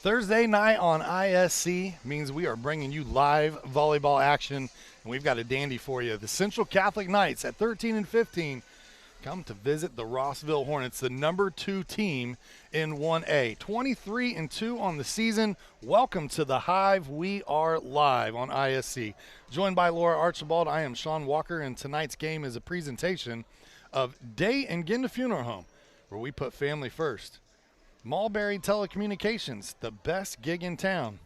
Thursday night on ISC means we are bringing you live volleyball action, and we've got a dandy for you. The Central Catholic Knights at 13 and 15 come to visit the Rossville Hornets, the number 2 team in 1A. 23 and 2 on the season. Welcome to the Hive. We are live on ISC. Joined by Laura Archibald, I am Sean Walker, and tonight's game is a presentation of Day and Ginda Funeral Home, where we put family first. Mulberry Telecommunications, the best gig in town.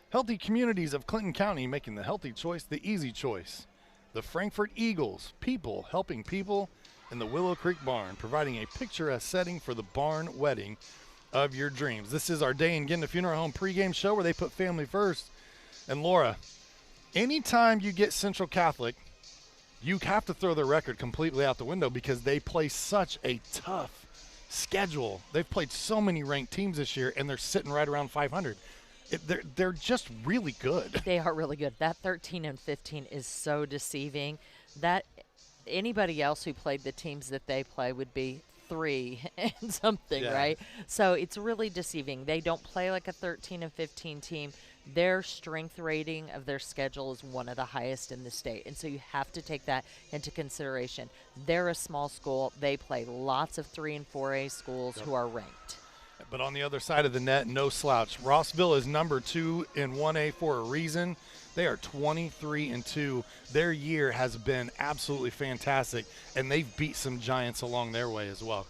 Healthy Communities of Clinton County, making the healthy choice the easy choice. The Frankfurt Eagles, people helping people. In the Willow Creek Barn, providing a picturesque setting for the barn wedding of your dreams. This is our Day and Ginda Funeral Home pregame show where they put family first. And Laura, anytime you get Central Catholic, you have to throw their record completely out the window because they play such a tough schedule. They've played so many ranked teams this year, and they're sitting right around 500. They're just really good. They are really good. That 13 and 15 is so deceiving. That anybody else who played the teams that they play would be 3 and something, Yeah. right? So it's really deceiving. They don't play like a 13 and 15 team. Their strength rating of their schedule is one of the highest in the state, and so you have to take that into consideration. They're a small school. They play lots of 3 and 4A schools who are ranked. But on the other side of the net, no slouch. Rossville is number 2 in 1A for a reason. They are 23 and 2. Their year has been absolutely fantastic, and they've beat some giants along their way as well,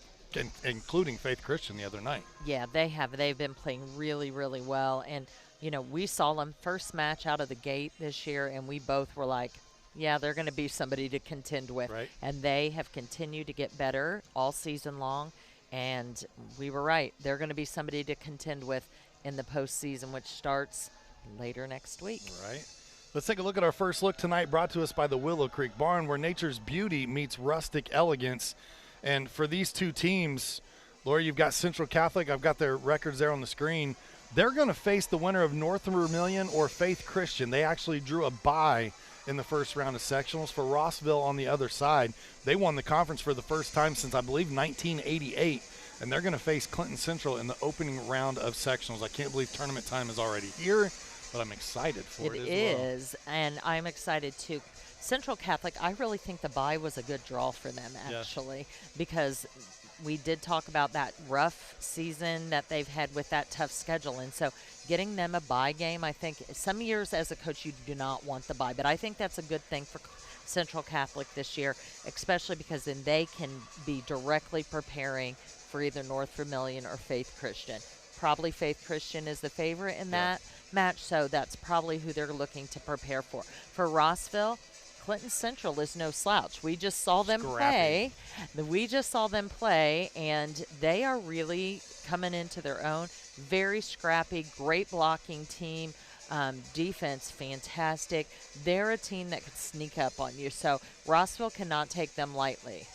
including Faith Christian the other night. Yeah, they have. They've been playing really, really well. And, you know, we saw them first match out of the gate this year, and we both were like, yeah, they're going to be somebody to contend with. Right. And they have continued to get better all season long. And we were right. They're going to be somebody to contend with in the postseason, which starts later next week. Right. Let's take a look at our first look tonight, brought to us by the Willow Creek Barn, where nature's beauty meets rustic elegance. And for these two teams, Laura, you've got Central Catholic. I've got their records there on the screen. They're going to face the winner of North Vermilion or Faith Christian. They actually drew a bye in the first round of sectionals. For Rossville on the other side, they won the conference for the first time since, I believe, 1988. And they're going to face Clinton Central in the opening round of sectionals. I can't believe tournament time is already here, but I'm excited for it as well. It is, and I'm excited too. Central Catholic, I really think the bye was a good draw for them, actually, because we did talk about that rough season that they've had with that tough schedule. And so getting them a bye game, I think some years as a coach you do not want the bye, but I think that's a good thing for Central Catholic this year, especially because then they can be directly preparing for either North Vermilion or Faith Christian. Probably Faith Christian is the favorite in that match, so that's probably who they're looking to prepare for. For Rossville, Clinton Central is no slouch. We just saw them play. And they are really coming into their own. Very scrappy, great blocking team. Defense, fantastic. They're a team that could sneak up on you, so Rossville cannot take them lightly.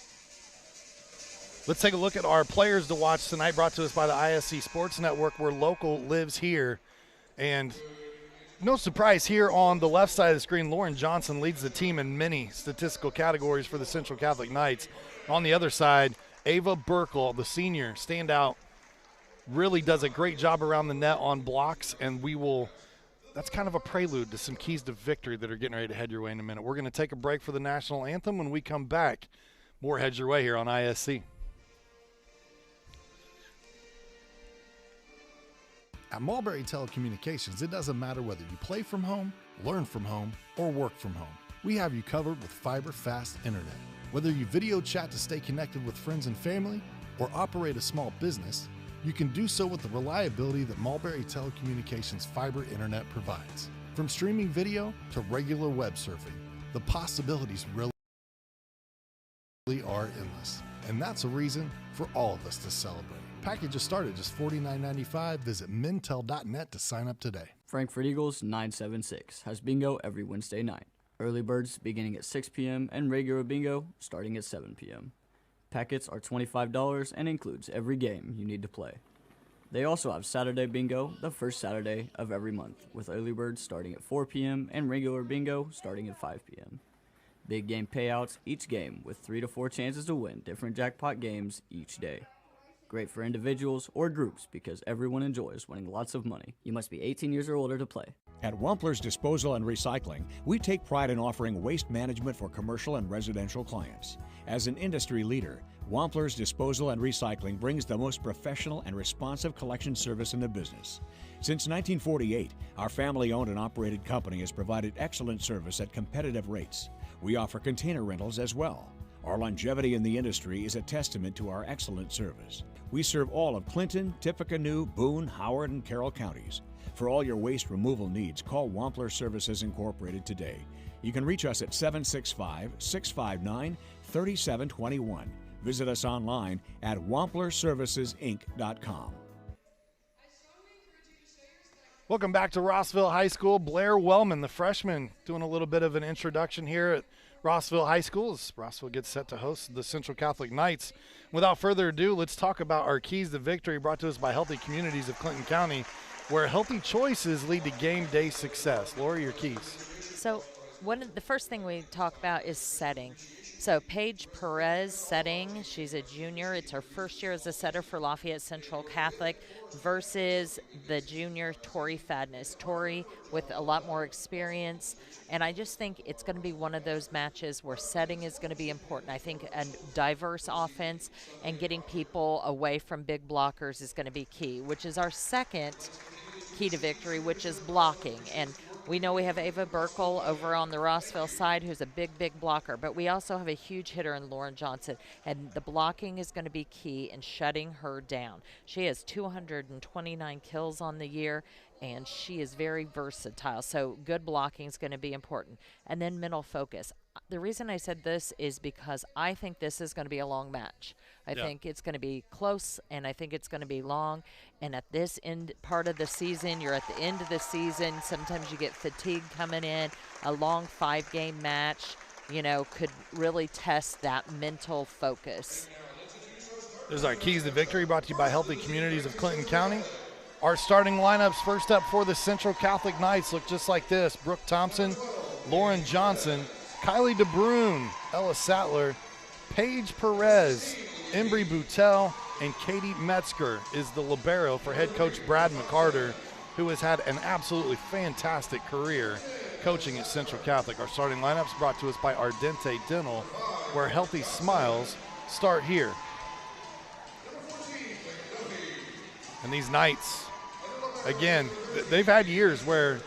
Let's take a look at our players to watch tonight, brought to us by the ISC Sports Network, where local lives here. And no surprise here on the left side of the screen, Lauren Johnson leads the team in many statistical categories for the Central Catholic Knights. On the other side, Ava Burkle, the senior standout, really does a great job around the net on blocks, and that's kind of a prelude to some keys to victory that are getting ready to head your way in a minute. We're going to take a break for the national anthem. When we come back, more heads your way here on ISC. At Mulberry Telecommunications, it doesn't matter whether you play from home, learn from home, or work from home. We have you covered with fiber-fast internet. Whether you video chat to stay connected with friends and family, or operate a small business, you can do so with the reliability that Mulberry Telecommunications fiber internet provides. From streaming video to regular web surfing, the possibilities really are endless. And that's a reason for all of us to celebrate. Packages start at just $49.95. Visit mintel.net to sign up today. Frankfurt Eagles 976 has bingo every Wednesday night. Early birds beginning at 6 p.m. and regular bingo starting at 7 p.m. Packets are $25 and includes every game you need to play. They also have Saturday bingo the first Saturday of every month, with early birds starting at 4 p.m. and regular bingo starting at 5 p.m. Big game payouts each game with 3 to 4 chances to win different jackpot games each day. Great for individuals or groups because everyone enjoys winning lots of money. You must be 18 years or older to play. At Wampler's Disposal and Recycling, we take pride in offering waste management for commercial and residential clients. As an industry leader, Wampler's Disposal and Recycling brings the most professional and responsive collection service in the business. Since 1948, our family-owned and operated company has provided excellent service at competitive rates. We offer container rentals as well. Our longevity in the industry is a testament to our excellent service. We serve all of Clinton, Tippecanoe, Boone, Howard, and Carroll counties. For all your waste removal needs, call Wampler Services Incorporated today. You can reach us at 765-659-3721. Visit us online at wamplerservicesinc.com. Welcome back to Rossville High School. Blair Wellman, the freshman, doing a little bit of an introduction here at Rossville High School as Rossville gets set to host the Central Catholic Knights. Without further ado, let's talk about our keys to victory brought to us by Healthy Communities of Clinton County, where healthy choices lead to game day success. Lori, your keys. So the first thing we talk about is setting. So Paige Perez setting, she's a junior. It's her first year as a setter for Lafayette Central Catholic versus the junior Tori Fadness. Tori with a lot more experience, and I just think it's going to be one of those matches where setting is going to be important. I think a diverse offense and getting people away from big blockers is going to be key, which is our second key to victory, which is blocking. And we know we have Ava Burkle over on the Rossville side, who's a big blocker, but we also have a huge hitter in Lauren Johnson, and the blocking is going to be key in shutting her down. She has 229 kills on the year, and she is very versatile, so good blocking is going to be important. And then mental focus. The reason I said this is because I think this is going to be a long match. I think it's going to be close, and I think it's going to be long. And at this end part of the season, you're at the end of the season. Sometimes you get fatigue coming in. A long 5-game match, could really test that mental focus. There's our keys to victory brought to you by Healthy Communities of Clinton County. Our starting lineups first up for the Central Catholic Knights look just like this. Brooke Thompson, Lauren Johnson, Kylie DeBrune, Ella Sattler, Paige Perez, Embry Boutel, and Katie Metzger is the libero for head coach Brad McCarter, who has had an absolutely fantastic career coaching at Central Catholic. Our starting lineups brought to us by Ardente Dental, where healthy smiles start here. And these Knights, again, they've had years where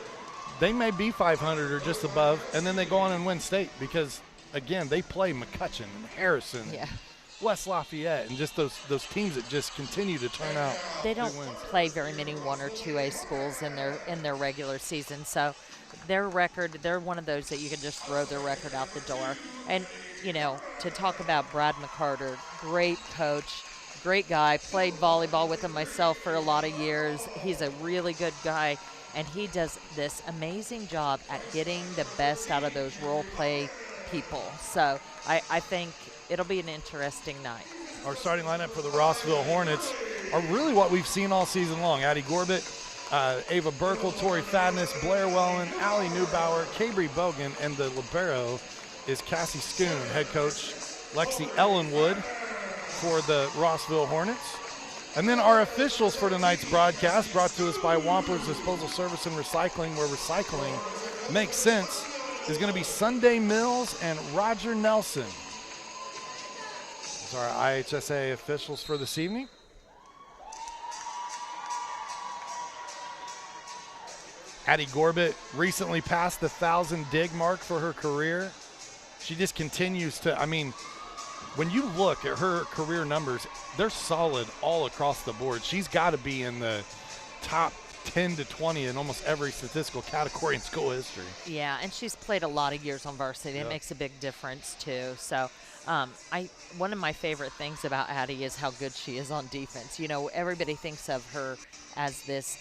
they may be 500 or just above, and then they go on and win state because, again, they play McCutcheon and Harrison, West Lafayette, and just those teams that just continue to turn out. They don't play very many 1 or 2A schools in their regular season, so their record, they're one of those that you can just throw their record out the door. And, to talk about Brad McCarter, great coach, great guy, played volleyball with him myself for a lot of years. He's a really good guy, and he does this amazing job at getting the best out of those role play people. So I think it'll be an interesting night. Our starting lineup for the Rossville Hornets are really what we've seen all season long. Addie Gorbett, Ava Burkle, Tori Fadness, Blair Wellman, Allie Neubauer, Cabry Bogan, and the libero is Cassie Schoon. Head coach Lexi Ellenwood for the Rossville Hornets. And then our officials for tonight's broadcast brought to us by Wampler's Disposal Service and Recycling, where recycling makes sense, is going to be Sunday Mills and Roger Nelson. Those are our IHSAA officials for this evening. Addie Gorbett recently passed the 1,000 dig mark for her career. She just continues to, when you look at her career numbers, they're solid all across the board. She's got to be in the top 10 to 20 in almost every statistical category in school history. Yeah, and she's played a lot of years on varsity. It makes a big difference, too. So one of my favorite things about Addie is how good she is on defense. Everybody thinks of her as this,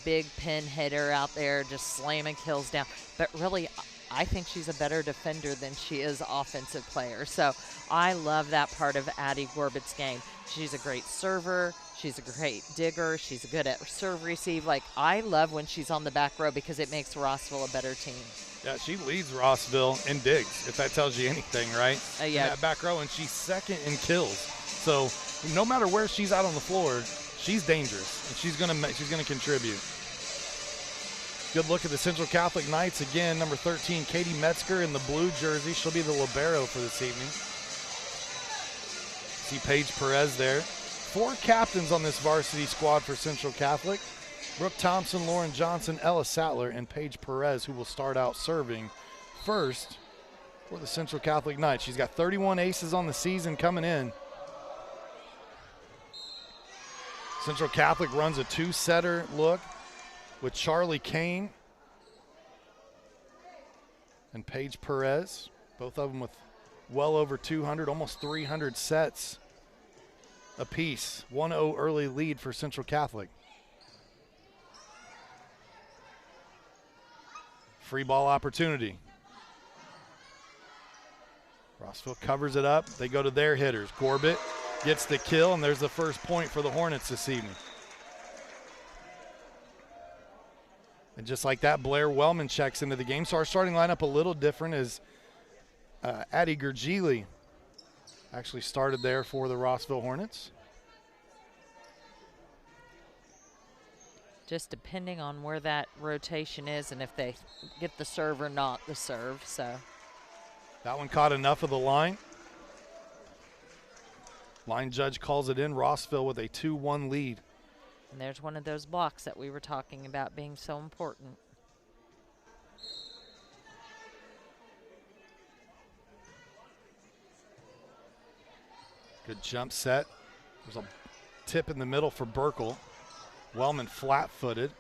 big pin hitter out there just slamming kills down. But really, I think she's a better defender than she is offensive player. So I love that part of Addie Gorbett's game. She's a great server. She's a great digger. She's good at serve receive. I love when she's on the back row because it makes Rossville a better team. Yeah, she leads Rossville in digs, if that tells you anything, right? Yeah. In that back row, and she's second in kills. So No matter where she's out on the floor, she's dangerous, and she's gonna contribute. Good look at the Central Catholic Knights again. Number 13, Katie Metzger in the blue jersey. She'll be the libero for this evening. See Paige Perez there. 4 captains on this varsity squad for Central Catholic. Brooke Thompson, Lauren Johnson, Ella Sattler, and Paige Perez, who will start out serving first for the Central Catholic Knights. She's got 31 aces on the season coming in. Central Catholic runs a 2-setter look with Charlie Kane and Paige Perez, both of them with well over 200, almost 300 sets apiece. 1-0 early lead for Central Catholic. Free ball opportunity. Rossville covers it up. They go to their hitters. Gorbett gets the kill, and there's the first point for the Hornets this evening. And just like that, Blair Wellman checks into the game. So our starting lineup a little different as Addie Gurgili actually started there for the Rossville Hornets. Just depending on where that rotation is and if they get the serve or not the serve. So that one caught enough of the line. Line judge calls it in. Rossville with a 2-1 lead. And there's one of those blocks that we were talking about being so important. Good jump set. There's a tip in the middle for Burkle. Wellman flat-footed.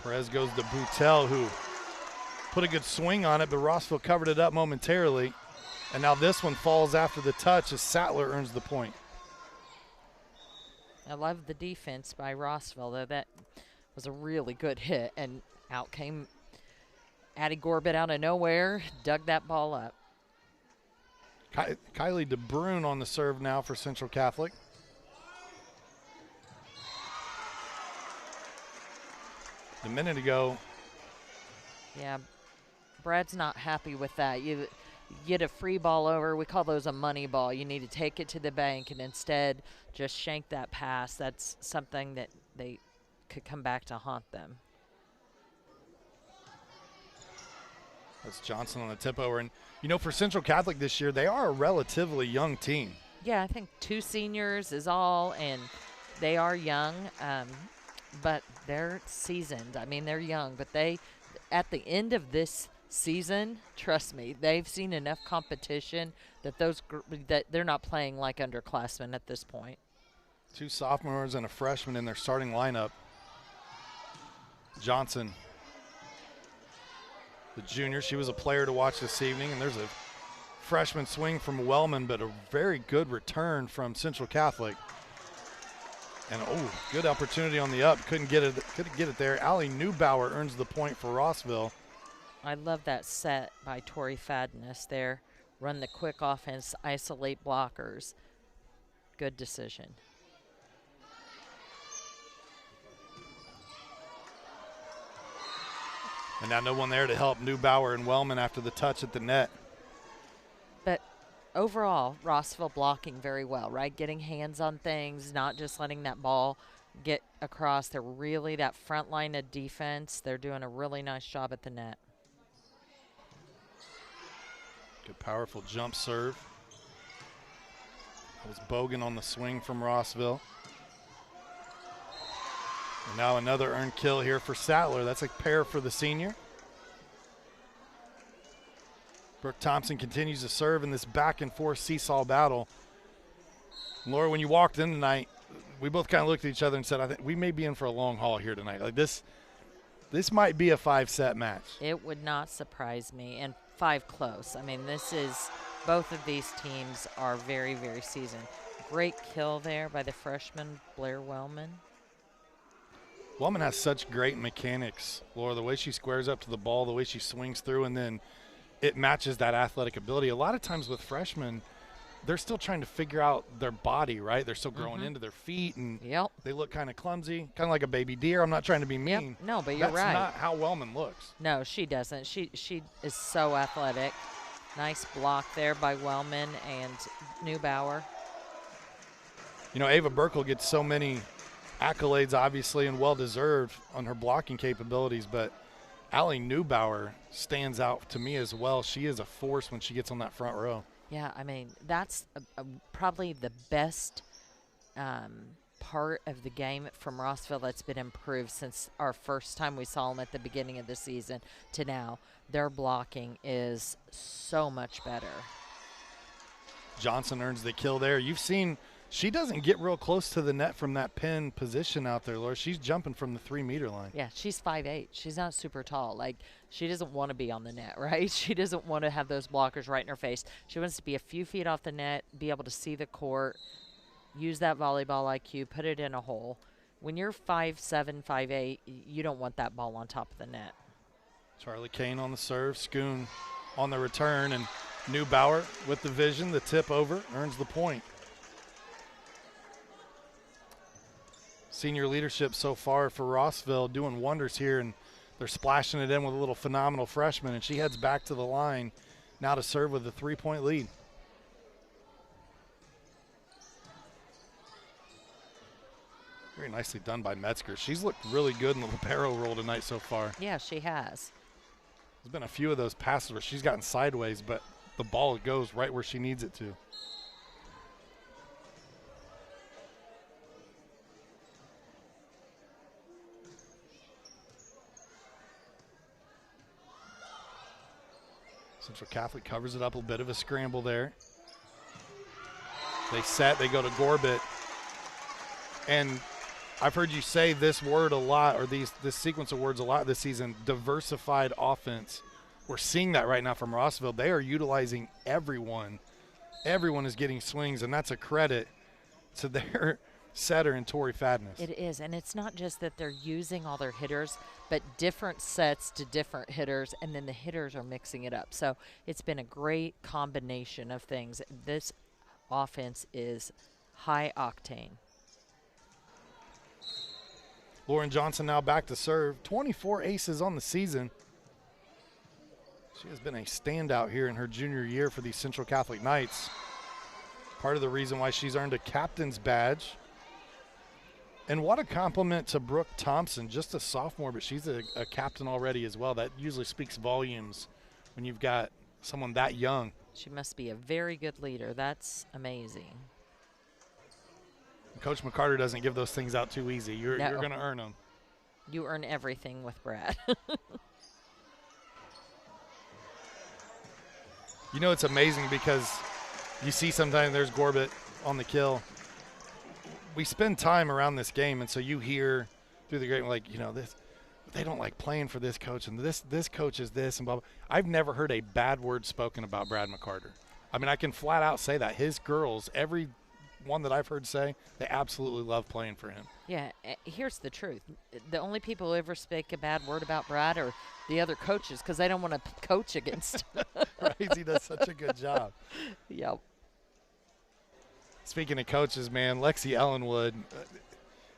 Perez goes to Boutel, who put a good swing on it, but Rossville covered it up momentarily. And now this one falls after the touch as Sattler earns the point. I love the defense by Rossville, though. That was a really good hit, and out came Addie Gorbett out of nowhere, dug that ball up. Kylie DeBrune on the serve now for Central Catholic. A minute ago. Yeah, Brad's not happy with that. You get a free ball over. We call those a money ball. You need to take it to the bank and instead just shank that pass. That's something that they could come back to haunt them. That's Johnson on the tip over. And, you know, for Central Catholic this year, they are a relatively young team. Yeah, I think 2 seniors is all, and they are young, but they're seasoned. I mean, they're young, but they, at the end of this season, trust me, they've seen enough competition that that they're not playing like underclassmen at this point. 2 sophomores and a freshman in their starting lineup. Johnson, the junior, she was a player to watch this evening, and there's a freshman swing from Wellman, but a very good return from Central Catholic. And good opportunity on the up. Couldn't get it there. Allie Neubauer earns the point for Rossville. I love that set by Tori Fadness there. Run the quick offense, isolate blockers. Good decision. And now no one there to help Neubauer and Wellman after the touch at the net. But overall, Rossville blocking very well, right? Getting hands on things, not just letting that ball get across. They're really, that front line of defense, they're doing a really nice job at the net. Good powerful jump serve. That was Bogan on the swing from Rossville. And now another earned kill here for Sattler. That's a pair for the senior. Brooke Thompson continues to serve in this back and forth seesaw battle. Laura, when you walked in tonight, we both kind of looked at each other and said, I think we may be in for a long haul here tonight. Like this might be a 5-set match. It would not surprise me. And 5 close. I mean, both of these teams are very, very seasoned. Great kill there by the freshman, Blair Wellman. Wellman has such great mechanics, Laura, the way she squares up to the ball, the way she swings through, and then it matches that athletic ability. A lot of times with freshmen, they're still trying to figure out their body, right? They're still growing into their feet, and they look kind of clumsy, kind of like a baby deer. I'm not trying to be mean. Yep. No, but you're right. That's not how Wellman looks. No, she doesn't. She is so athletic. Nice block there by Wellman and Neubauer. You know, Ava Burkle gets so many accolades, obviously, and well-deserved on her blocking capabilities, but Allie Neubauer stands out to me as well. She is a force when she gets on that front row. Yeah, I mean, that's probably the best part of the game from Rossville that's been improved since our first time we saw them at the beginning of the season to now. Their blocking is so much better. Johnson earns the kill there. You've seen she doesn't get real close to the net from that pin position out there, Laura. She's jumping from the 3-meter line. Yeah, she's 5'8". She's not super tall. Like, she doesn't want to be on the net, right? She doesn't want to have those blockers right in her face. She wants to be a few feet off the net, be able to see the court, use that volleyball IQ, put it in a hole. When you're 5'7", 5'8", you don't want that ball on top of the net. Charlie Kane on the serve, Schoon on the return, and Neubauer with the vision, the tip over, earns the point. Senior leadership so far for Rossville doing wonders here, and they're splashing it in with a little phenomenal freshman, and she heads back to the line now to serve with a 3-point lead. Very nicely done by Metzger. She's looked really good in the libero role tonight so far. Yeah, she has. There's been a few of those passes where she's gotten sideways, but the ball goes right where she needs it to. Central Catholic covers it up, a bit of a scramble there. They set, they go to Gorbit. And I've heard you say this word a lot, or this sequence of words a lot this season, diversified offense. We're seeing that right now from Rossville. They are utilizing everyone. Everyone is getting swings, and that's a credit to their setter and Tori Fadness. It is, and it's not just that they're using all their hitters, but different sets to different hitters, and then the hitters are mixing it up. So it's been a great combination of things. This offense is high octane. Lauren Johnson now back to serve. 24 aces on the season. She has been a standout here in her junior year for these Central Catholic Knights. Part of the reason why she's earned a captain's badge. And what a compliment to Brooke Thompson, just a sophomore, but she's a captain already as well. That usually speaks volumes when you've got someone that young. She must be a very good leader. That's amazing. Coach McCarter doesn't give those things out too easy. You're going to earn them. You earn everything with Brad. You know, it's amazing because you see sometimes there's Gorbit on the kill. We spend time around this game, and so you hear through the game, like, you know, this, they don't like playing for this coach, and this coach is this, and blah, blah. I've never heard a bad word spoken about Brad McCarter. I mean, I can flat out say that. His girls, every one that I've heard say, they absolutely love playing for him. Yeah, here's the truth. The only people who ever speak a bad word about Brad are the other coaches because they don't want to coach against him. Right? He does such a good job. Yep. Speaking of coaches, man, Lexi Ellenwood,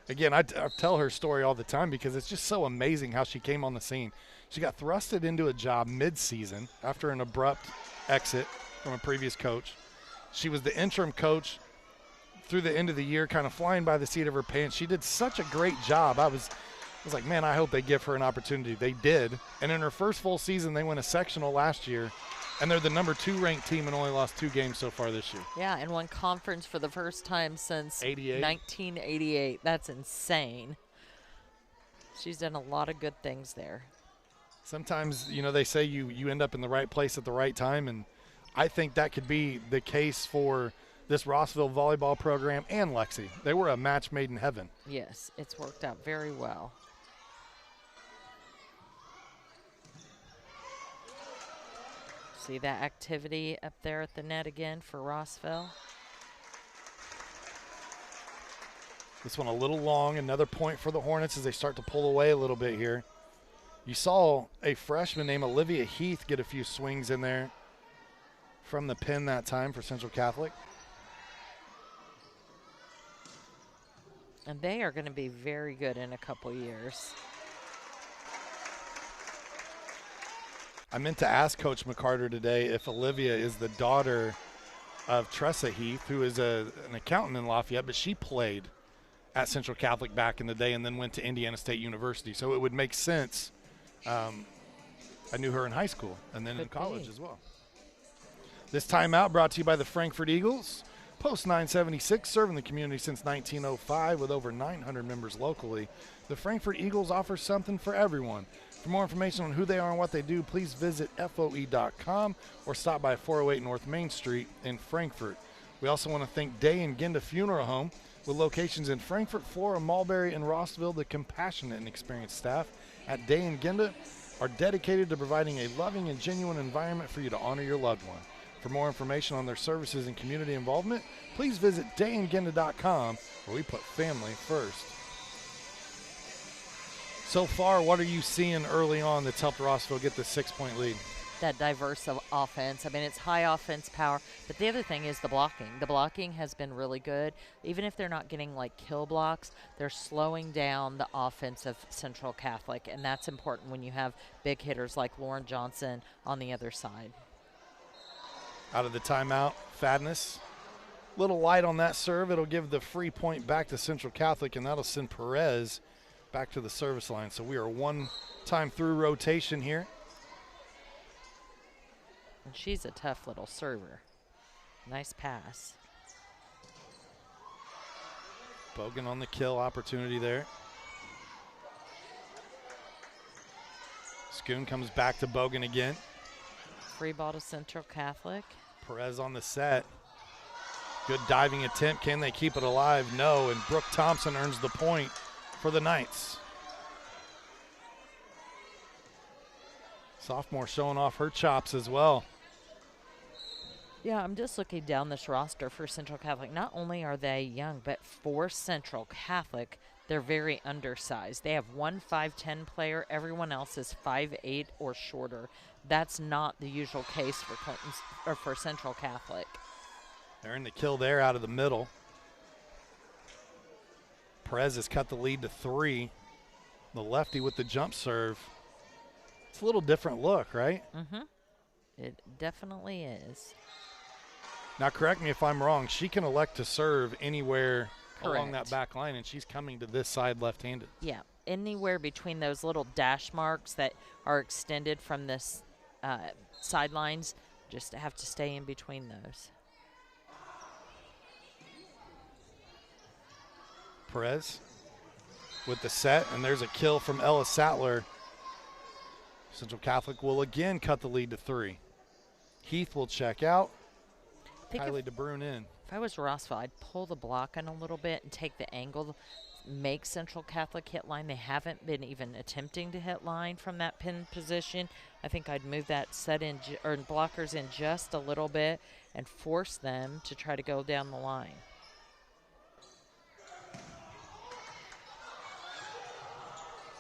again, I tell her story all the time because it's just so amazing how she came on the scene. She got thrusted into a job mid-season after an abrupt exit from a previous coach. She was the interim coach through the end of the year, kind of flying by the seat of her pants. She did such a great job. I was like, man, I hope they give her an opportunity. They did. And in her first full season, they won a sectional last year, and they're the number 2 ranked team and only lost 2 games so far this year. Yeah, and won conference for the first time since 1988. That's insane. She's done a lot of good things there. Sometimes, you know, they say you end up in the right place at the right time, and I think that could be the case for this Rossville volleyball program and Lexi. They were a match made in heaven. Yes, it's worked out very well. See that activity up there at the net again for Rossville? This one a little long. Another point for the Hornets as they start to pull away a little bit here. You saw a freshman named Olivia Heath get a few swings in there from the pin that time for Central Catholic. And they are going to be very good in a couple years. I meant to ask Coach McCarter today if Olivia is the daughter of Tressa Heath, who is an accountant in Lafayette, but she played at Central Catholic back in the day and then went to Indiana State University. So it would make sense. I knew her in high school and then in college as well. This timeout brought to you by the Frankfort Eagles. Post 976, serving the community since 1905 with over 900 members locally. The Frankfort Eagles offer something for everyone. For more information on who they are and what they do, please visit FOE.com or stop by 408 North Main Street in Frankfort. We also want to thank Day and Ginda Funeral Home with locations in Frankfort, Flora, Mulberry, and Rossville. The compassionate and experienced staff at Day and Ginda are dedicated to providing a loving and genuine environment for you to honor your loved one. For more information on their services and community involvement, please visit dayandginda.com, where we put family first. So far, what are you seeing early on that's helped Rossville get this 6-point lead? That diverse of offense. I mean, it's high offense power, but the other thing is the blocking. The blocking has been really good. Even if they're not getting like kill blocks, they're slowing down the offense of Central Catholic, and that's important when you have big hitters like Lauren Johnson on the other side. Out of the timeout, Fadness. Little light on that serve. It'll give the free point back to Central Catholic, and that'll send Perez back to the service line. So we are one time through rotation here. And she's a tough little server. Nice pass. Bogan on the kill opportunity there. Schoon comes back to Bogan again. Free ball to Central Catholic. Perez on the set. Good diving attempt. Can they keep it alive? No, and Brooke Thompson earns the point for the Knights. Sophomore showing off her chops as well. Yeah, I'm just looking down this roster for Central Catholic. Not only are they young, but for Central Catholic, they're very undersized. They have one 5'10" player. Everyone else is 5'8" or shorter. That's not the usual case for Clinton's or for Central Catholic. They're in the kill there out of the middle. Perez has cut the lead to 3. The lefty with the jump serve. It's a little different look, right? Mm-hmm. It definitely is. Now, correct me if I'm wrong. She can elect to serve anywhere along Correct. that back line, and she's coming to this side left-handed. Yeah, anywhere between those little dash marks that are extended from this sidelines, just have to stay in between those. Perez with the set, and there's a kill from Ella Sattler. Central Catholic will again cut the lead to 3. Heath will check out. Kylie DeBrune in. If I was Rossville, I'd pull the block in a little bit and take the angle, make Central Catholic hit line. They haven't been even attempting to hit line from that pin position. I think I'd move that set in or blockers in just a little bit and force them to try to go down the line.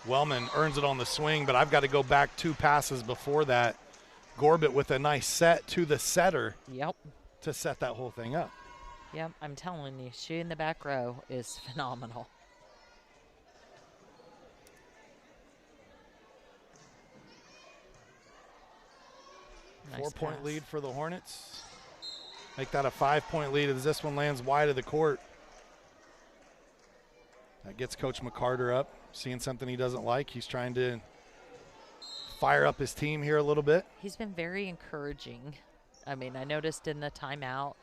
Wellman earns it on the swing, but I've got to go back 2 passes before that. Gorbett with a nice set to the setter. Yep. To set that whole thing up. Yep, I'm telling you, she in the back row is phenomenal. Nice 4-point pass. lead for the Hornets. Make that a 5-point lead as this one lands wide of the court. That gets Coach McCarter up, seeing something he doesn't like. He's trying to fire up his team here a little bit. He's been very encouraging. I mean, I noticed in the timeout,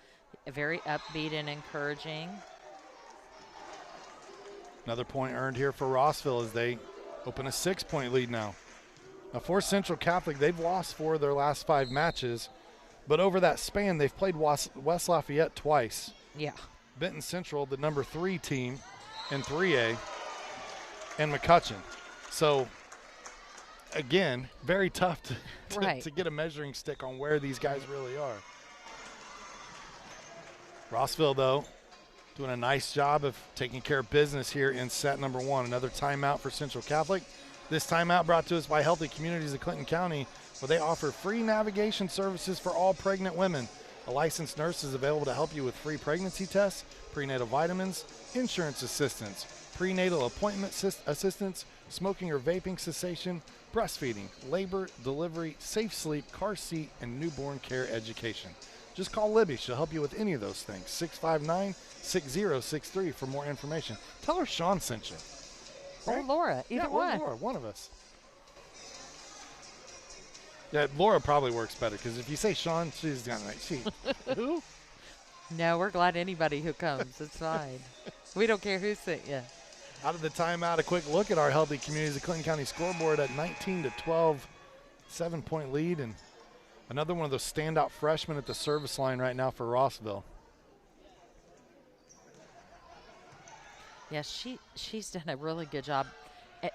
very upbeat and encouraging. Another point earned here for Rossville as they open a 6-point lead now. Now for Central Catholic, they've lost 4 of their last 5 matches, but over that span, they've played West Lafayette twice. Yeah. Benton Central, the number 3 team in 3A, and McCutcheon. So, again, very tough to get a measuring stick on where these guys really are. Rossville, though, doing a nice job of taking care of business here in set number 1. Another timeout for Central Catholic. This timeout brought to us by Healthy Communities of Clinton County, where they offer free navigation services for all pregnant women. A licensed nurse is available to help you with free pregnancy tests, prenatal vitamins, insurance assistance. prenatal appointment assistance, smoking or vaping cessation, breastfeeding, labor, delivery, safe sleep, car seat, and newborn care education. Just call Libby. She'll help you with any of those things. 659-6063 for more information. Tell her Sean sent you. Or Laura, either one. Laura, one of us. Yeah, Laura probably works better because if you say Sean, she's gonna who? No, we're glad anybody who comes. It's fine. We don't care who sent you. Out of the timeout, a quick look at our Healthy Communities of Clinton County scoreboard at 19-12, 7-point lead, and another one of those standout freshmen at the service line right now for Rossville. Yeah, she's done a really good job,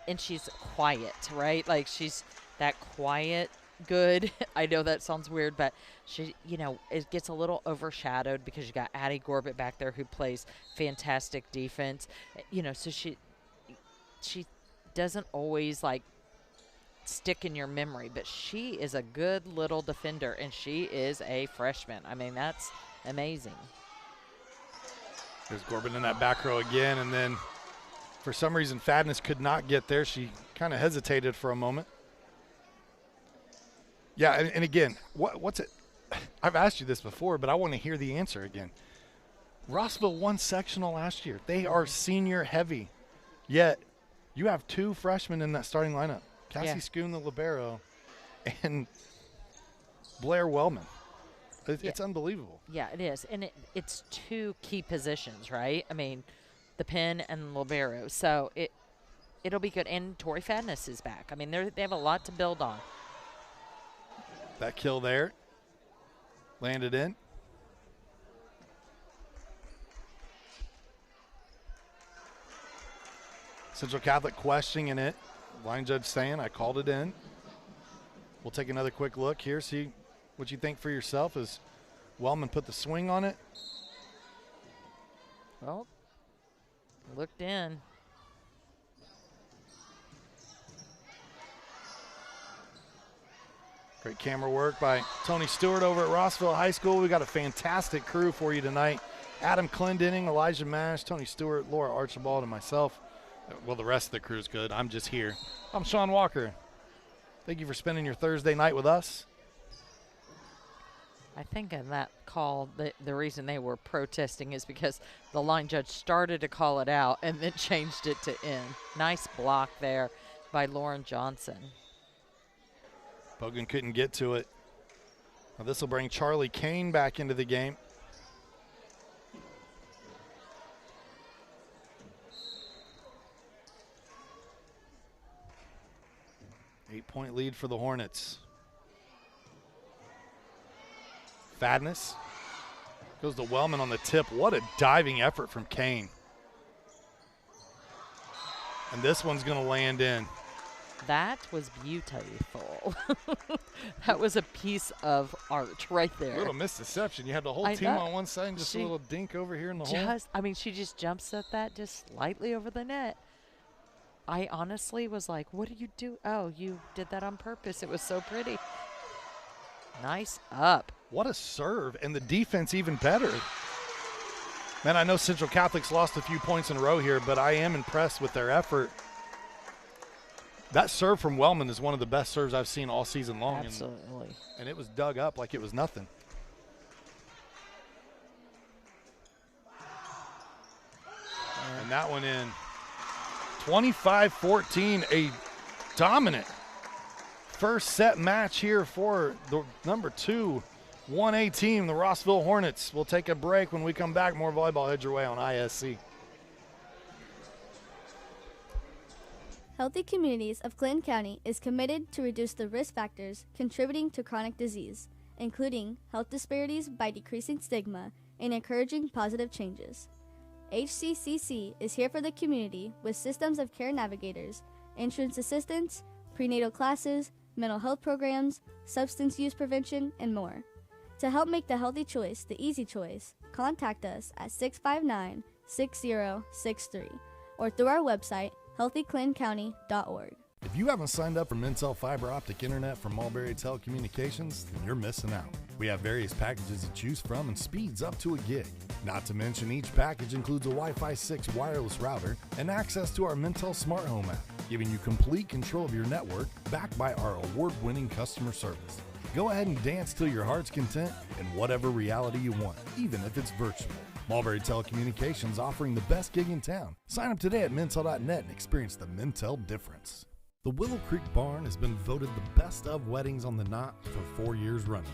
and she's quiet, right? Like, she's that quiet, good. I know that sounds weird, but she, it gets a little overshadowed because you got Addie Gorbett back there who plays fantastic defense. So she doesn't always like stick in your memory, but she is a good little defender, and she is a freshman. I mean, that's amazing. There's Gorbett in that back row again, and then for some reason Fadness could not get there. She kind of hesitated for a moment. Yeah, and again, what's it? I've asked you this before, but I want to hear the answer again. Rossville won sectional last year. They are senior heavy, yet you have two freshmen in that starting lineup. Cassie Schoon, the libero, and Blair Wellman. It's unbelievable. Yeah, it is. And it's two key positions, right? I mean, the pin and the libero. So it'll be good. And Tori Fadness is back. I mean, they have a lot to build on. That kill there landed in. Central Catholic questioning it. Line judge saying, I called it in. We'll take another quick look here, see what you think for yourself as Wellman put the swing on it. Well, looked in. Great camera work by Tony Stewart over at Rossville High School. We got a fantastic crew for you tonight. Adam Clendenning, Elijah Mash, Tony Stewart, Laura Archibald, and myself. Well, the rest of the crew's good. I'm just here. I'm Sean Walker. Thank you for spending your Thursday night with us. I think in that call, the reason they were protesting is because the line judge started to call it out and then changed it to in. Nice block there by Lauren Johnson. Bogan couldn't get to it. Now this will bring Charlie Kane back into the game. Eight-point lead for the Hornets. Fadness goes to Wellman on the tip. What a diving effort from Kane. And this one's going to land in. That was beautiful. That was a piece of art right there. A little misdeception. You had the whole team on one side and just a little dink over here in the hole. I mean, she just jumps at that just slightly over the net. I honestly was like, what did you do? Oh, you did that on purpose. It was so pretty. Nice up. What a serve, and the defense even better. Man, I know Central Catholic's lost a few points in a row here, but I am impressed with their effort. That serve from Wellman is one of the best serves I've seen all season long. Absolutely. And it was dug up like it was nothing. And that one in. 25-14, a dominant first set match here for the number 2 1A team, the Rossville Hornets. We'll take a break. When we come back, more volleyball heads your way on ISC. Healthy Communities of Clinton County is committed to reduce the risk factors contributing to chronic disease, including health disparities by decreasing stigma and encouraging positive changes. HCCC is here for the community with systems of care navigators, insurance assistance, prenatal classes, mental health programs, substance use prevention, and more. To help make the healthy choice the easy choice, contact us at 659-6063 or through our website, healthyclintoncounty.org. If you haven't signed up for Mintel Fiber Optic Internet from Mulberry Telecommunications, then you're missing out. We have various packages to choose from and speeds up to a gig. Not to mention each package includes a Wi-Fi 6 wireless router and access to our Mintel Smart Home app, giving you complete control of your network backed by our award-winning customer service. Go ahead and dance till your heart's content in whatever reality you want, even if it's virtual. Mulberry Telecommunications offering the best gig in town. Sign up today at Mintel.net and experience the Mintel difference. The Willow Creek Barn has been voted the best of weddings on the Knot for 4 years running.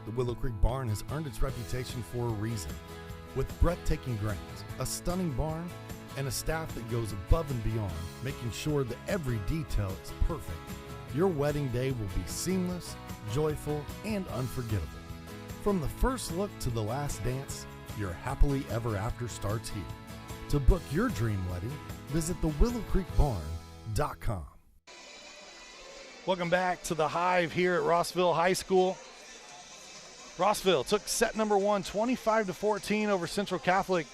The Willow Creek Barn has earned its reputation for a reason. With breathtaking grounds, a stunning barn, and a staff that goes above and beyond, making sure that every detail is perfect, your wedding day will be seamless, joyful, and unforgettable. From the first look to the last dance, your happily ever after starts here. To book your dream wedding, visit thewillowcreekbarn.com. Welcome back to the Hive here at Rossville High School. Rossville took set number 1, 25-14 over Central Catholic.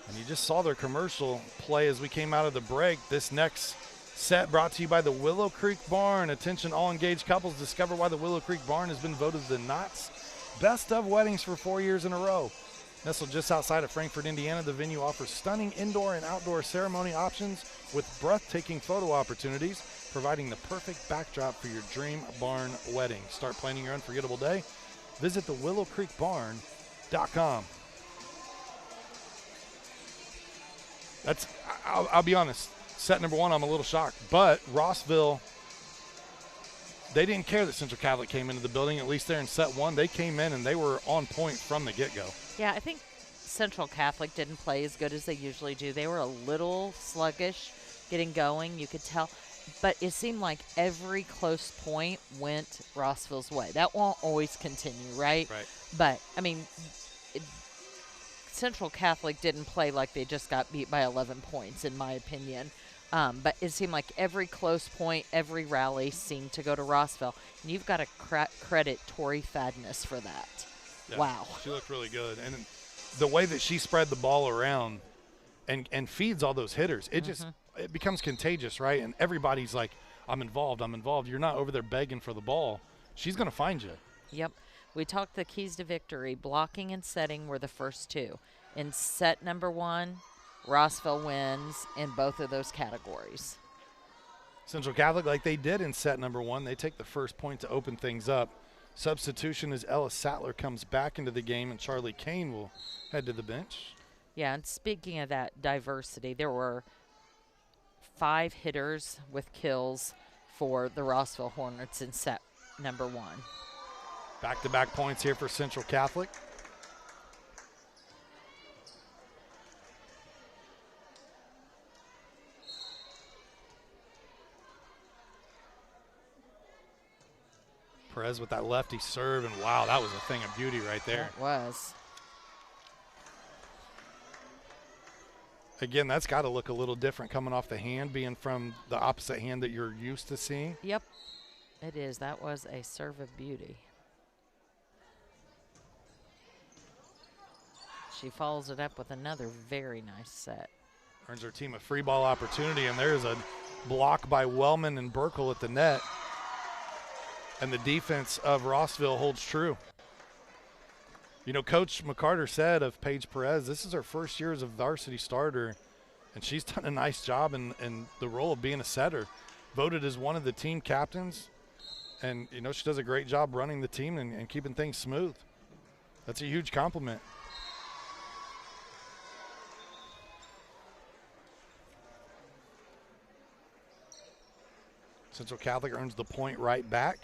And you just saw their commercial play as we came out of the break. This next set brought to you by the Willow Creek Barn. Attention all engaged couples, discover why the Willow Creek Barn has been voted the Knot's best of weddings for 4 years in a row. Nestled just outside of Frankfort, Indiana, the venue offers stunning indoor and outdoor ceremony options with breathtaking photo opportunities, providing the perfect backdrop for your dream barn wedding. Start planning your unforgettable day. Visit thewillowcreekbarn.com. I'll be honest, set number 1, I'm a little shocked, but Rossville, they didn't care that Central Catholic came into the building, at least there in set 1. They came in and they were on point from the get-go. Yeah, I think Central Catholic didn't play as good as they usually do. They were a little sluggish getting going, you could tell. But it seemed like every close point went Rossville's way. That won't always continue, right? Right. But, I mean, Central Catholic didn't play like they just got beat by 11 points, in my opinion. But it seemed like every close point, every rally seemed to go to Rossville. And you've got to credit Tori Fadness for that. Yeah, wow. She looked really good. And the way that she spread the ball around and feeds all those hitters, it just it becomes contagious, right? And everybody's like, I'm involved. You're not over there begging for the ball. She's going to find you. Yep. We talked the keys to victory. Blocking and setting were the first two. In set number 1, Rossville wins in both of those categories. Central Catholic, like they did in set number 1, they take the first point to open things up. Substitution as Ella Sattler comes back into the game, and Charlie Kane will head to the bench. Yeah, and speaking of that diversity, there were 5 hitters with kills for the Rossville Hornets in set number 1. Back-to-back points here for Central Catholic. Perez with that lefty serve, and wow, that was a thing of beauty right there. It was. Again, that's got to look a little different coming off the hand, being from the opposite hand that you're used to seeing. Yep, it is. That was a serve of beauty. She follows it up with another very nice set. Earns her team a free ball opportunity, and there's a block by Wellman and Burkle at the net. And the defense of Rossville holds true. You know, Coach McCarter said of Paige Perez, this is her first year as a varsity starter, and she's done a nice job in the role of being a setter. Voted as one of the team captains, and, you know, she does a great job running the team and keeping things smooth. That's a huge compliment. Central Catholic earns the point right back.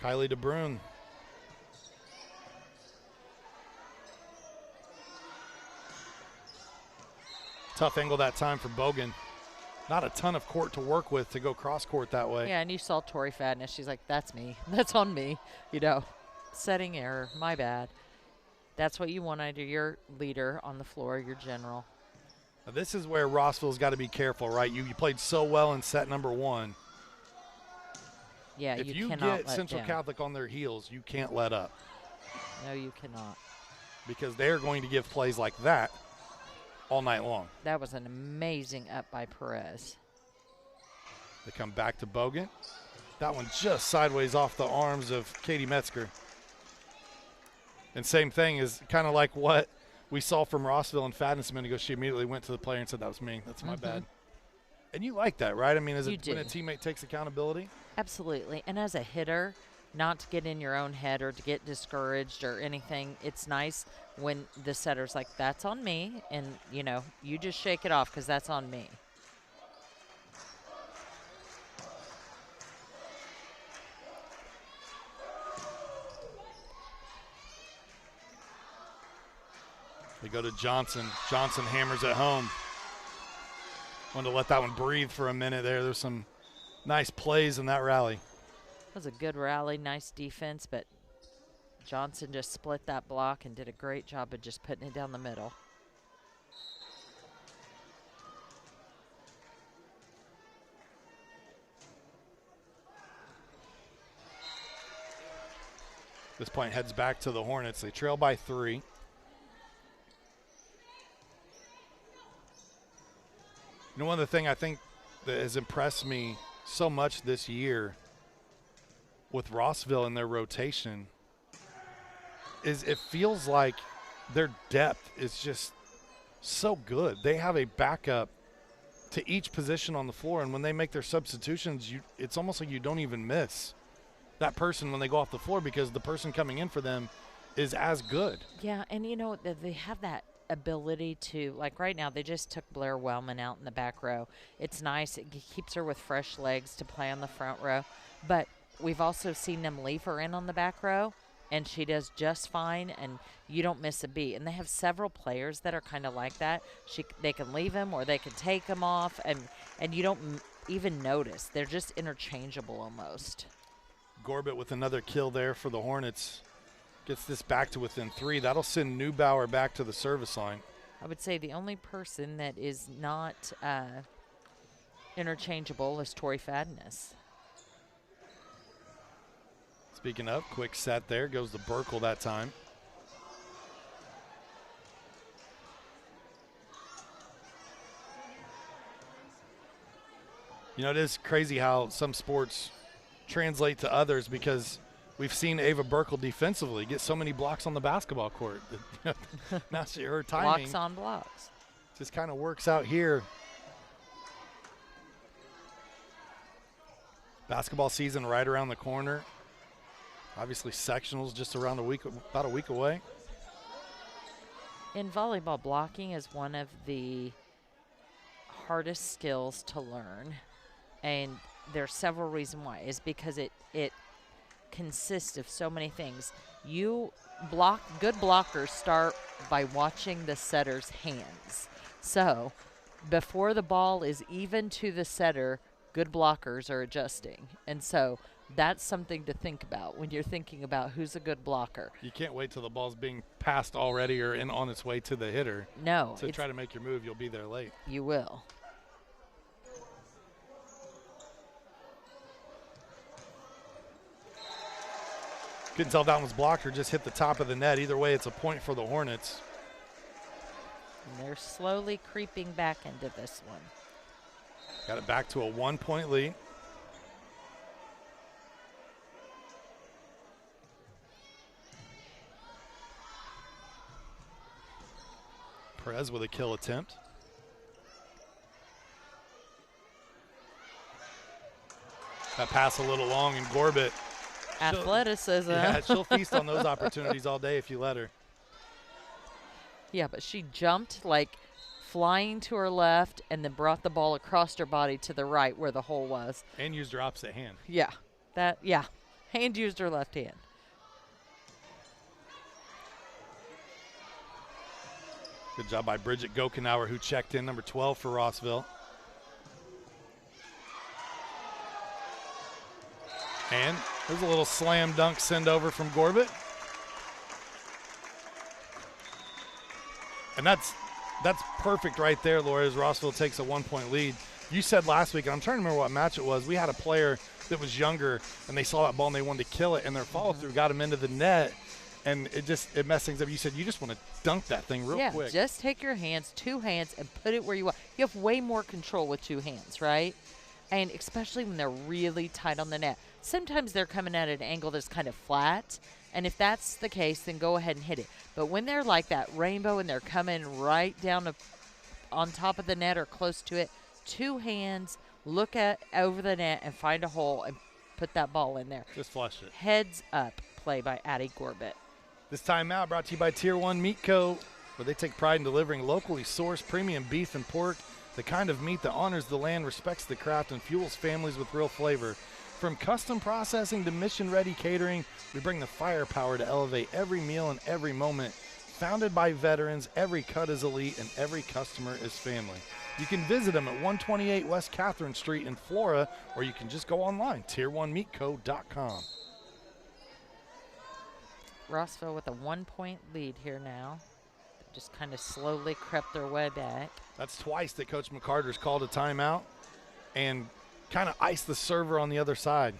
Kylie DeBrun. Tough angle that time for Bogan. Not a ton of court to work with to go cross court that way. Yeah, and you saw Tori Fadness. She's like, that's me. That's on me. You know, setting error. My bad. That's what you want out of your leader on the floor, your general. Now this is where Rossville's got to be careful, right? You played so well in set number 1. Yeah, if you cannot get let Central down. Catholic on their heels, you can't let up. No, you cannot. Because they're going to give plays like that all night long. That was an amazing up by Perez. They come back to Bogan. That one just sideways off the arms of Katie Metzger. And same thing is kind of like what we saw from Rossville and Fadness a minute ago. She immediately went to the player and said, that was me. That's my bad. And you like that, right? I mean, when a teammate takes accountability? Absolutely. And as a hitter, not to get in your own head or to get discouraged or anything, it's nice when the setter's like, that's on me. And, you know, you just shake it off because that's on me. They go to Johnson. Johnson hammers it home. Wanted to let that one breathe for a minute there. There's some nice plays in that rally. It was a good rally, nice defense, but Johnson just split that block and did a great job of just putting it down the middle. This point heads back to the Hornets. They trail by 3. You know, one of the things I think that has impressed me so much this year with Rossville and their rotation is it feels like their depth is just so good. They have a backup to each position on the floor, and when they make their substitutions, it's almost like you don't even miss that person when they go off the floor because the person coming in for them is as good. Yeah, and you know, they have that ability to, like right now, they just took Blair Wellman out in the back row. It's nice. It keeps her with fresh legs to play on the front row. But we've also seen them leave her in on the back row, and she does just fine, and you don't miss a beat. And they have several players that are kind of like that. They can leave them or they can take them off, and you don't even notice. They're just interchangeable almost. Gorbett with another kill there for the Hornets. Gets this back to within 3. That'll send Neubauer back to the service line. I would say the only person that is not interchangeable is Tori Fadness. Speaking of, quick set there. Goes to Burkle that time. You know, it is crazy how some sports translate to others because we've seen Ava Burkle defensively get so many blocks on the basketball court. Now her timing. Blocks on blocks. Just kind of works out here. Basketball season right around the corner. Obviously sectionals just around about a week away. In volleyball, blocking is one of the hardest skills to learn. And there's several reasons why. Is because it consists of so many things. Good blockers start by watching the setter's hands. So before the ball is even to the setter, good blockers are adjusting. And so that's something to think about when you're thinking about who's a good blocker. You can't wait till the ball's being passed already or on its way to the hitter. No. To try to make your move, you'll be there late. You will. Couldn't tell if that one was blocked or just hit the top of the net. Either way, it's a point for the Hornets. And they're slowly creeping back into this one. Got it back to a 1-point lead. Perez with a kill attempt. That pass a little long, and Gorbett. Athleticism. Yeah, she'll feast on those opportunities all day if you let her. Yeah, but she jumped like flying to her left and then brought the ball across her body to the right where the hole was. And used her opposite hand. Yeah. Hand used her left hand. Good job by Bridget Gokenauer, who checked in, number 12 for Rossville. And there's a little slam dunk send over from Gorbett. And that's perfect right there, Laura, as Rossville takes a 1-point lead. You said last week, and I'm trying to remember what match it was, we had a player that was younger, and they saw that ball and they wanted to kill it, and their follow-through got him into the net. and it messed things up. You said you just want to dunk that thing real quick. Yeah, just take your hands, 2 hands, and put it where you want. You have way more control with 2 hands, right? And especially when they're really tight on the net. Sometimes they're coming at an angle that's kind of flat, and if that's the case, then go ahead and hit it. But when they're like that rainbow and they're coming right down on top of the net or close to it, 2 hands, look over the net and find a hole and put that ball in there. Just flush it. Heads up play by Addie Gorbett. This timeout brought to you by Tier 1 Meat Co., where they take pride in delivering locally sourced premium beef and pork, the kind of meat that honors the land, respects the craft, and fuels families with real flavor. From custom processing to mission-ready catering, we bring the firepower to elevate every meal and every moment. Founded by veterans, every cut is elite and every customer is family. You can visit them at 128 West Catherine Street in Flora, or you can just go online, tier1meatco.com. Rossville with a 1-point lead here now. Just kind of slowly crept their way back. That's twice that Coach McCarter's called a timeout and kind of iced the server on the other side.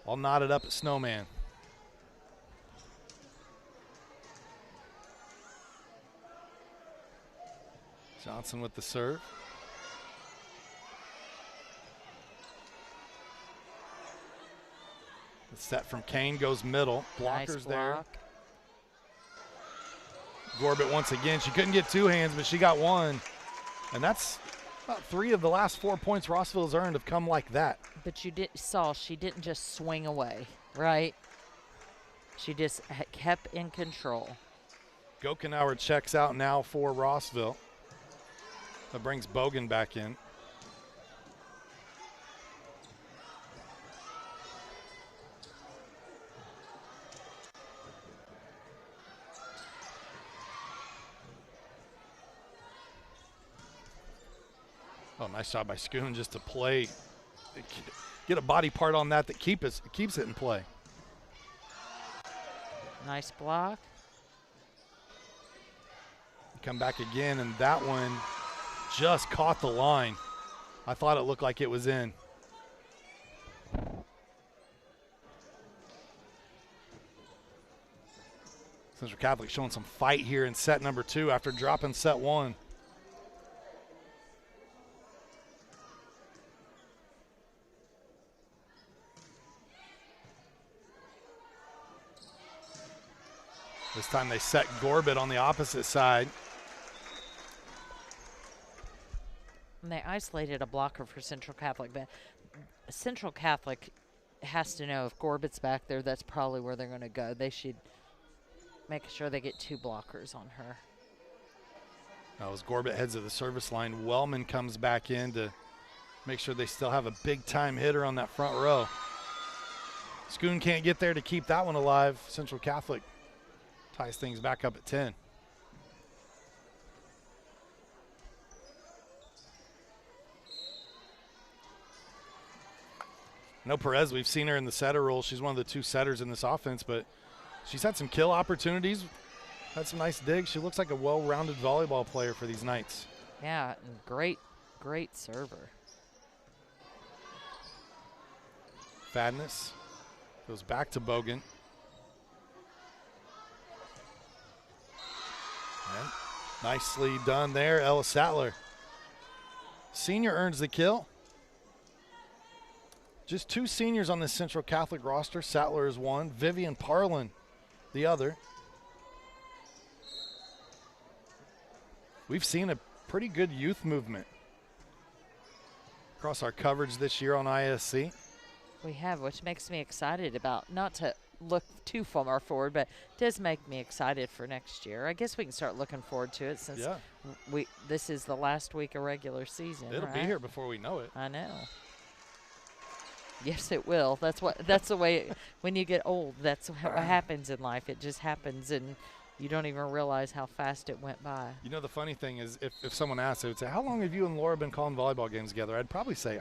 All knotted up at Snowman. Johnson with the serve. The set from Kane goes middle. Blockers Nice block. there. Gorbett once again. She couldn't get 2 hands, but she got 1. And that's about 3 of the last 4 points Rossville's earned have come like that. But you saw she didn't just swing away, right? She just kept in control. Gokenauer checks out now for Rossville. That brings Bogan back in. Oh, nice job by Schoon just to play, get a body part on that keeps it in play. Nice block. Come back again, and that one just caught the line. I thought it looked like it was in. Central Catholic showing some fight here in set number 2 after dropping set 1. This time they set Gorbett on the opposite side. And they isolated a blocker for Central Catholic, but Central Catholic has to know if Gorbett's back there, that's probably where they're going to go. They should make sure they get 2 blockers on her. Now as Gorbett heads to the service line, Wellman comes back in to make sure they still have a big-time hitter on that front row. Schoon can't get there to keep that one alive. Central Catholic ties things back up at 10. No Perez, we've seen her in the setter role. She's one of the 2 setters in this offense, but she's had some kill opportunities, had some nice digs. She looks like a well-rounded volleyball player for these Knights. Yeah, and great server. Fadness goes back to Bogan. And nicely done there, Ella Sattler. Senior earns the kill. Just 2 seniors on this Central Catholic roster. Sattler is one, Vivian Parlin the other. We've seen a pretty good youth movement across our coverage this year on ISC. We have, which makes me excited about, not to look too far forward, but does make me excited for next year. I guess we can start looking forward to it since this is the last week of regular season. It'll be here before we know it. I know. Yes, it will. That's the way when you get old, that's what happens in life. It just happens, and you don't even realize how fast it went by. You know, the funny thing is, if someone asked, they would say, how long have you and Laura been calling volleyball games together? I'd probably say,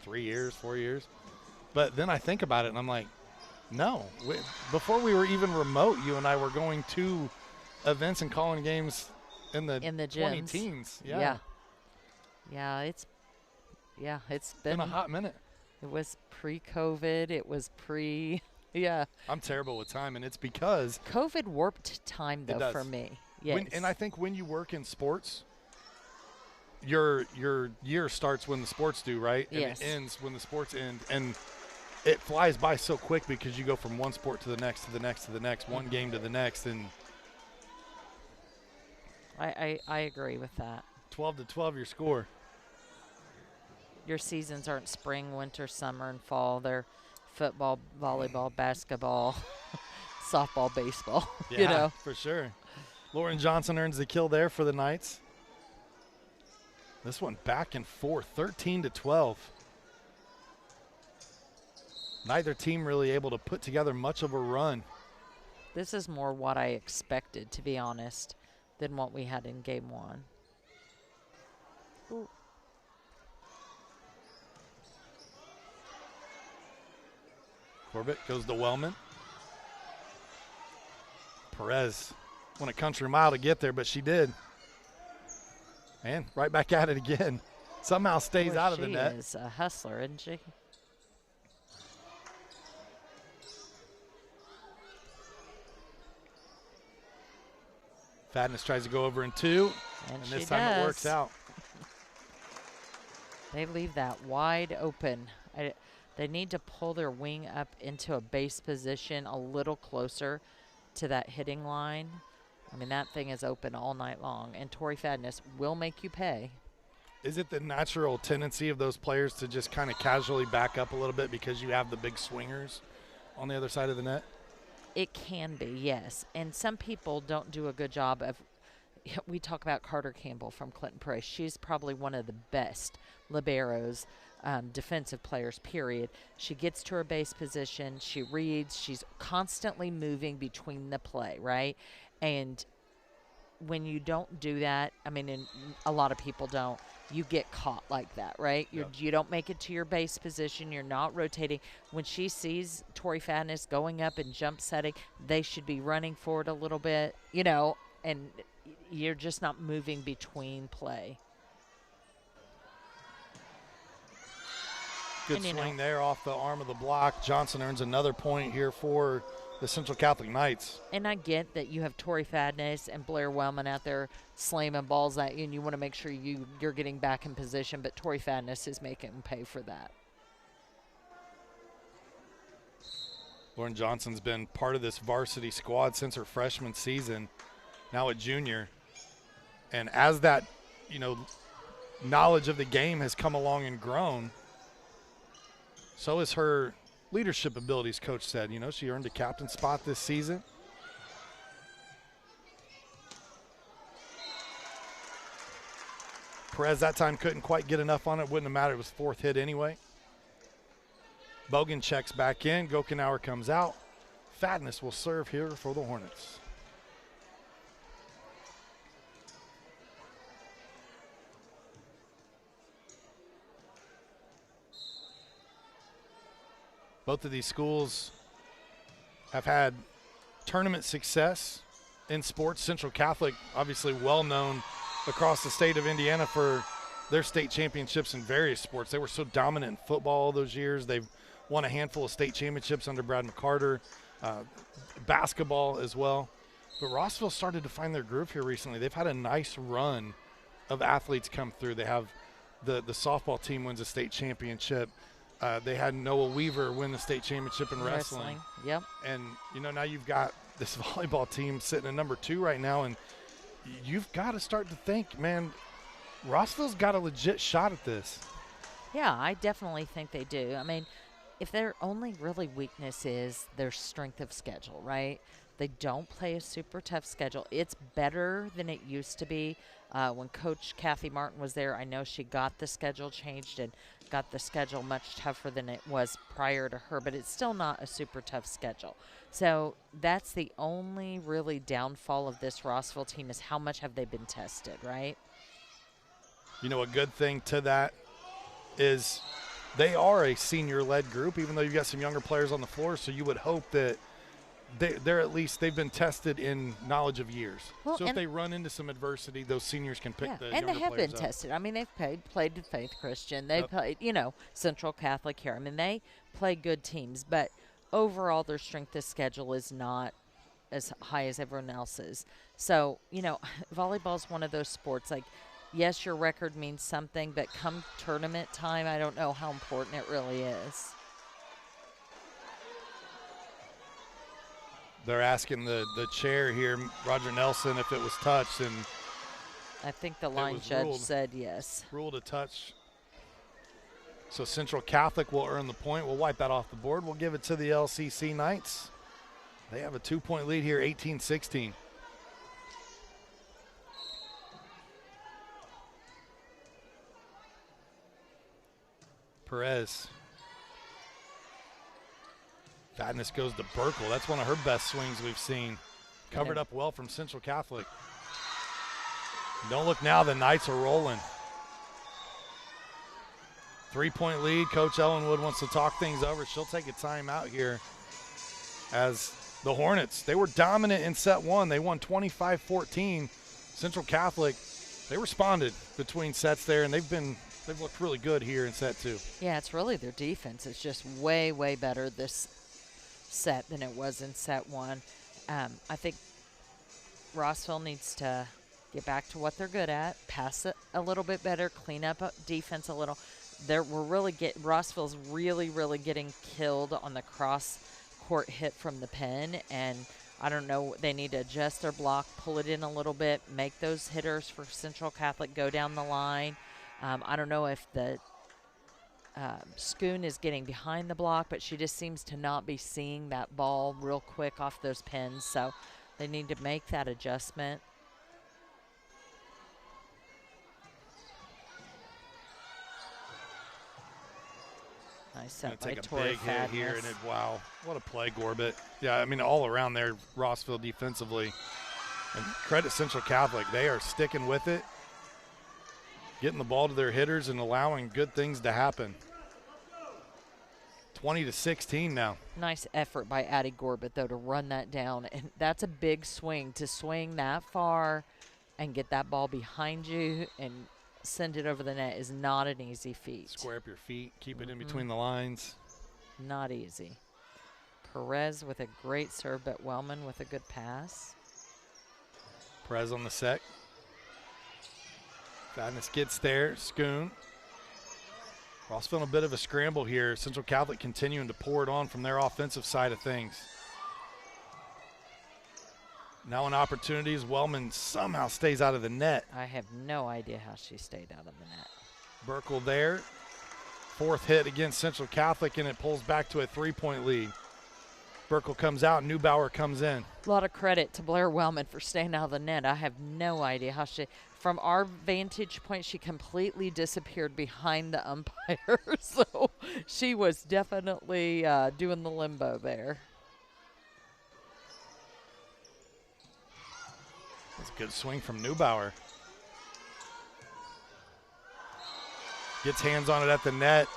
3 years, 4 years. But then I think about it, and I'm like, no. Before we were even remote, you and I were going to events and calling games in the 20 teens. Yeah. It's been a hot minute. It was pre-COVID. It was pre Yeah. I'm terrible with time, and it's because COVID warped time, though, for me. Yes. And I think when you work in sports, your year starts when the sports do, right? And Yes. it ends when the sports end. And it flies by so quick because you go from one sport to the next, to the next, to the next, one game to the next. And I agree with that. 12-12 your score. Your seasons aren't spring, winter, summer, and fall. They're football, volleyball, basketball, softball, baseball. Yeah, you know. for sure. Lauren Johnson earns the kill there for the Knights. This one back and forth, 13-12. Neither team really able to put together much of a run. This is more what I expected, to be honest, than what we had in game one. Ooh. Corbett goes to Wellman. Perez went a country mile to get there, but she did. And right back at it again. Somehow stays Boy, out of the net. She is a hustler, isn't she? Fadness tries to go over in two, and And this she time it does. works out. They leave that wide open. They need to pull their wing up into a base position a little closer to that hitting line. I mean, that thing is open all night long, and Tori Fadness will make you pay. Is it the natural tendency of those players to just kind of casually back up a little bit because you have the big swingers on the other side of the net? It can be, yes. And some people don't do a good job of – we talk about Carter Campbell from Clinton Prairie. She's probably one of the best liberos, defensive players, period. She gets to her base position. She reads. She's constantly moving between the play, right? And when you don't do that, I mean, and a lot of people don't, you get caught like that, right? You don't make it to your base position. You're not rotating. When she sees Tori Fadness going up and jump setting, they should be running forward a little bit, you know, and you're just not moving between play. Good swing there off the arm of the block. Johnson earns another point here for the Central Catholic Knights. And I get that you have Tori Fadness and Blair Wellman out there slamming balls at you, and you want to make sure you're getting back in position, but Tori Fadness is making them pay for that. Lauren Johnson's been part of this varsity squad since her freshman season, now a junior. And as that, knowledge of the game has come along and grown, so is her leadership abilities, Coach said. She earned a captain spot this season. Perez that time couldn't quite get enough on it. Wouldn't have mattered. It was fourth hit anyway. Bogan checks back in. Gokenauer comes out. Fadness will serve here for the Hornets. Both of these schools have had tournament success in sports. Central Catholic, obviously well known across the state of Indiana for their state championships in various sports. They were so dominant in football all those years. They've won a handful of state championships under Brad McCarter, basketball as well. But Rossville started to find their groove here recently. They've had a nice run of athletes come through. They have the softball team wins a state championship. They had Noah Weaver win the state championship in wrestling. Yep. And, now you've got this volleyball team sitting at number 2 right now, and you've got to start to think, man, Rossville's got a legit shot at this. Yeah, I definitely think they do. I mean, if their only really weakness is their strength of schedule, right? They don't play a super tough schedule. It's better than it used to be. When Coach Kathy Martin was there, I know she got the schedule changed and got the schedule much tougher than it was prior to her, but it's still not a super tough schedule. So that's the only really downfall of this Rossville team is how much have they been tested, right? A good thing to that is they are a senior-led group, even though you've got some younger players on the floor, so you would hope that they're at least they've been tested in knowledge of years. Well, so if they run into some adversity, those seniors can pick the younger and they have players been up. tested. I mean, they've played Faith Christian. They've played, Central Catholic here. I mean, they play good teams. But overall their strength of schedule is not as high as everyone else's. So, volleyball is one of those sports, like, yes, your record means something, but come tournament time, I don't know how important it really is. They're asking the chair here, Roger Nelson, if it was touched, and I think the line judge said yes. Ruled a touch. So Central Catholic will earn the point. We'll wipe that off the board. We'll give it to the LCC Knights. They have a 2-point lead here, 18-16. Perez. Fatness goes to Burkle. That's one of her best swings we've seen. Covered up well from Central Catholic. Don't look now, the Knights are rolling. 3-point lead. Coach Ellenwood wants to talk things over. She'll take a timeout here as the Hornets, they were dominant in set one. They won 25-14. Central Catholic, they responded between sets there, and they've looked really good here in set two. Yeah, it's really their defense. It's just way, way better this set than it was in set one. I think Rossville needs to get back to what they're good at, pass it a little bit better, clean up defense a little. Rossville's really, really getting killed on the cross court hit from the pin, and I don't know, they need to adjust their block, pull it in a little bit, make those hitters for Central Catholic go down the line. I don't know if the Schoon is getting behind the block, but she just seems to not be seeing that ball real quick off those pins, so they need to make that adjustment. Nice set by Tori Fatness. Here, and wow, what a play, Gorbett. Yeah, I mean, all around there, Rossville defensively. And credit Central Catholic. They are sticking with it, getting the ball to their hitters and allowing good things to happen. 20-16 now. Nice effort by Addie Gorbett, though, to run that down. And that's a big swing, to swing that far and get that ball behind you and send it over the net is not an easy feat. Square up your feet, keep it in between the lines. Not easy. Perez with a great serve, but Wellman with a good pass. Perez on the set. Fatness gets there. Schoon. Rossville in a bit of a scramble here. Central Catholic continuing to pour it on from their offensive side of things. Now in opportunities, Wellman somehow stays out of the net. I have no idea how she stayed out of the net. Burkle there. Fourth hit against Central Catholic, and it pulls back to a 3-point lead. Burkle comes out, Neubauer comes in. A lot of credit to Blair Wellman for staying out of the net. I have no idea how from our vantage point, she completely disappeared behind the umpire. So she was definitely doing the limbo there. That's a good swing from Neubauer. Gets hands on it at the net.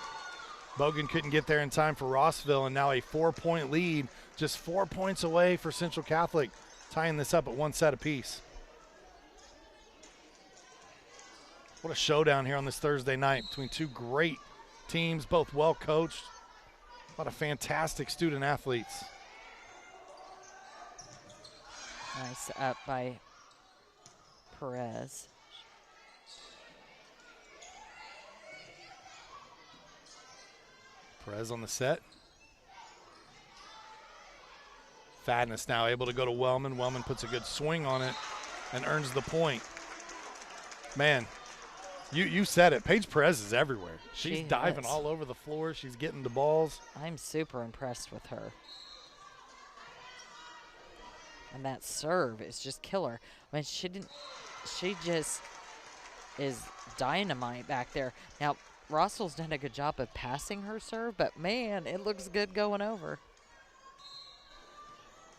Bogan couldn't get there in time for Rossville, and now a 4-point lead, just 4 points away for Central Catholic, tying this up at one set apiece. What a showdown here on this Thursday night between two great teams, both well coached. A lot of fantastic student athletes. Nice up by Perez. Perez on the set. Fatness now able to go to Wellman. Wellman puts a good swing on it and earns the point. Man, you said it. Paige Perez is everywhere. She's diving all over the floor. She's getting the balls. I'm super impressed with her. And that serve is just killer. I mean, she just is dynamite back there. Now, Rossville's done a good job of passing her serve, but man, it looks good going over.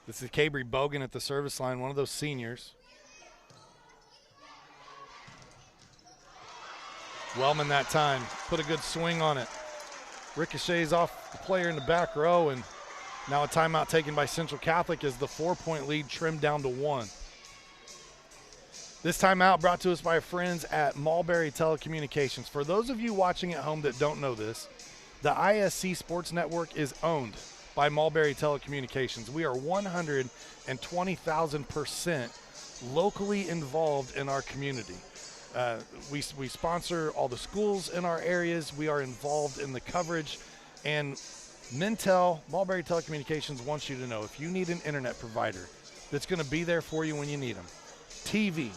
This is Cabry Bogan at the service line, one of those seniors. Wellman that time put a good swing on it. Ricochets off the player in the back row, and now a timeout taken by Central Catholic as the 4-point lead trimmed down to 1. This timeout brought to us by our friends at Mulberry Telecommunications. For those of you watching at home that don't know this, the ISC Sports Network is owned by Mulberry Telecommunications. We are 120,000% locally involved in our community. We sponsor all the schools in our areas. We are involved in the coverage. And Mintel, Mulberry Telecommunications wants you to know, if you need an internet provider that's going to be there for you when you need them, TV,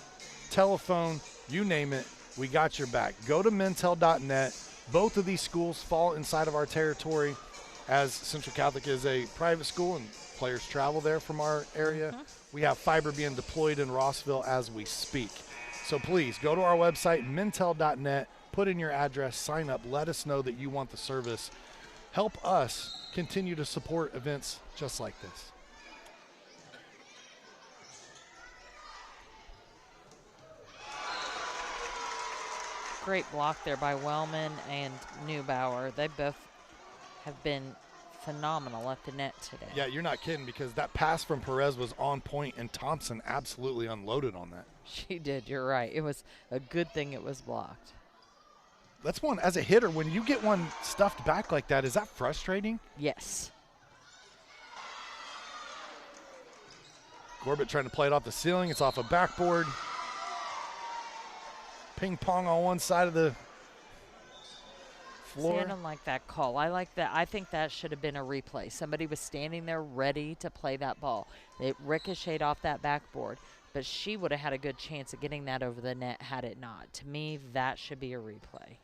telephone, you name it, we got your back. Go to mintel.net. Both of these schools fall inside of our territory, as Central Catholic is a private school and players travel there from our area. We have fiber being deployed in Rossville as we speak. So please go to our website, mintel.net, put in your address, sign up, let us know that you want the service. Help us continue to support events just like this. Great block there by Wellman and Neubauer. They both have been phenomenal at the net today. Yeah, you're not kidding, because that pass from Perez was on point, and Thompson absolutely unloaded on that. She did, you're right. It was a good thing it was blocked. That's one, as a hitter, when you get one stuffed back like that, is that frustrating? Yes. Corbett trying to play it off the ceiling. It's off a backboard. Ping pong on one side of the floor. See, I don't like that call. I like that. I think that should have been a replay. Somebody was standing there ready to play that ball. It ricocheted off that backboard, but she would have had a good chance of getting that over the net had it not. To me, that should be a replay.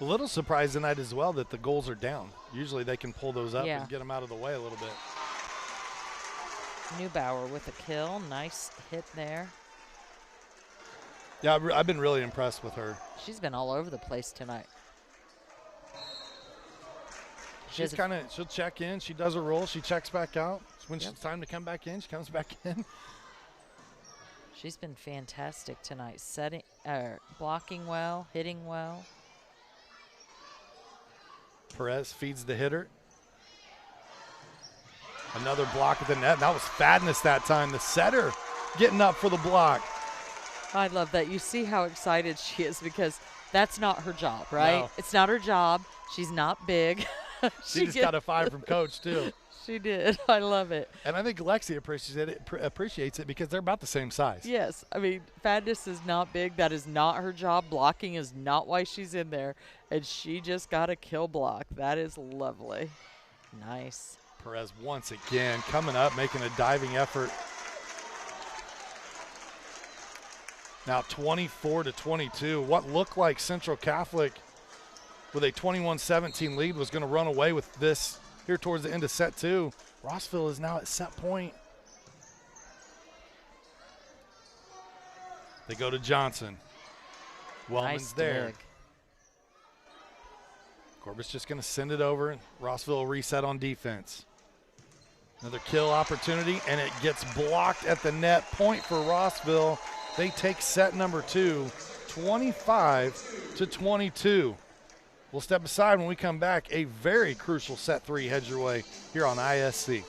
A little surprised tonight as well that the goals are down. Usually they can pull those up and get them out of the way a little bit. Neubauer with a kill. Nice hit there. Yeah, I've been really impressed with her. She's been all over the place tonight. She'll check in. She does a roll. She checks back out. When it's time to come back in, she comes back in. She's been fantastic tonight. Blocking well, hitting well. Perez feeds the hitter. Another block at the net. That was Fadness that time. The setter getting up for the block. I love that. You see how excited she is, because that's not her job, right? No. It's not her job. She's not big. She just got a 5 from Coach, too. She did. I love it. And I think Lexi appreciates it because they're about the same size. Yes. I mean, Fadness is not big. That is not her job. Blocking is not why she's in there. And she just got a kill block. That is lovely. Nice. Perez once again coming up, making a diving effort. Now 24-22. What looked like Central Catholic with a 21-17 lead was going to run away with this here towards the end of set 2. Rossville is now at set point. They go to Johnson. Wellman's nice there. dig. Corbett's just going to send it over, and Rossville will reset on defense. Another kill opportunity, and it gets blocked at the net. Point for Rossville. They take set number 2, 25-22. We'll step aside when we come back. A very crucial set 3 heads your way here on ISC.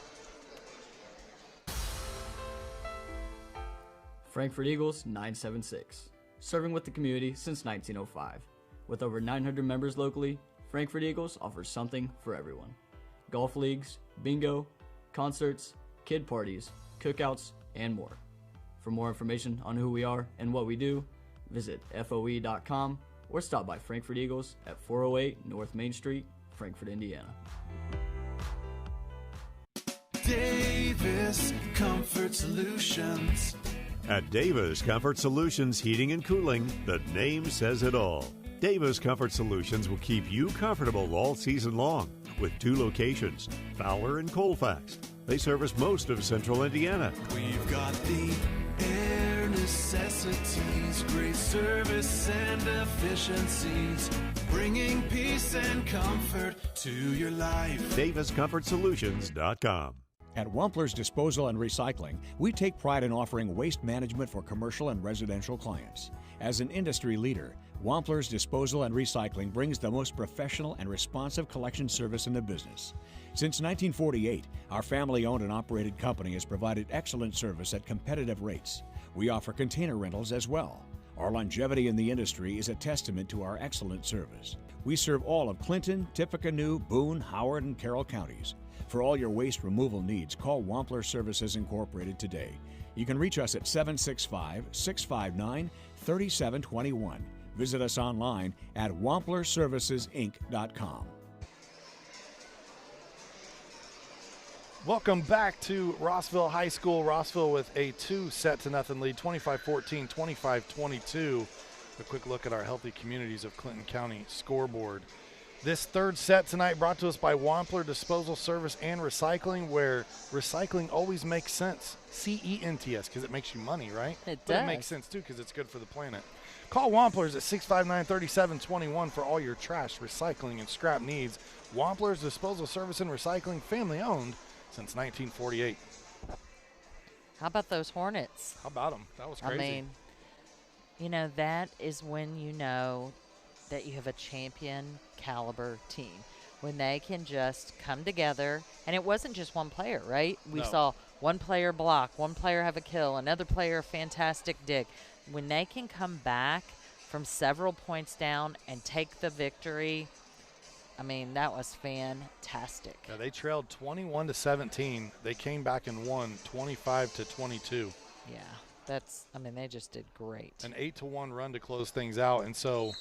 Frankfurt Eagles 976, serving with the community since 1905. With over 900 members locally, Frankfurt Eagles offers something for everyone. Golf leagues, bingo, concerts, kid parties, cookouts, and more. For more information on who we are and what we do, visit FOE.com or stop by Frankfurt Eagles at 408 North Main Street, Frankfurt, Indiana. Davis Comfort Solutions. At Davis Comfort Solutions Heating and Cooling, the name says it all. Davis Comfort Solutions will keep you comfortable all season long with 2 locations, Fowler and Colfax. They service most of central Indiana. We've got the air necessities, great service and efficiencies, bringing peace and comfort to your life. DavisComfortSolutions.com. At Wampler's Disposal and Recycling, we take pride in offering waste management for commercial and residential clients. As an industry leader, Wampler's Disposal and Recycling brings the most professional and responsive collection service in the business. Since 1948, our family-owned and operated company has provided excellent service at competitive rates. We offer container rentals as well. Our longevity in the industry is a testament to our excellent service. We serve all of Clinton, Tippecanoe, Boone, Howard, and Carroll counties. For all your waste removal needs, call Wampler Services Incorporated today. You can reach us at 765-659-3721. Visit us online at wamplerservicesinc.com. Welcome back to Rossville High School. Rossville with a 2-0 lead, 25-14, 25-22. A quick look at our Healthy Communities of Clinton County scoreboard. This third set tonight brought to us by Wampler Disposal Service and Recycling, where recycling always makes sense. CENTS, because it makes you money, right? It But does. it makes sense, too, because it's good for the planet. Call Wamplers at 659-3721 for all your trash, recycling, and scrap needs. Wamplers Disposal Service and Recycling, family-owned since 1948. How about those Hornets? How about them? That was crazy. I mean, you know, that is when you know that you have a champion caliber team. When they can just come together, and it wasn't just one player, right? We No. saw one player block, one player have a kill, another player a fantastic dig. When they can come back from several points down and take the victory, I mean, that was fantastic. Yeah, they trailed 21-17. They came back and won 25-22. Yeah, they just did great. An 8-1 run to close things out. And so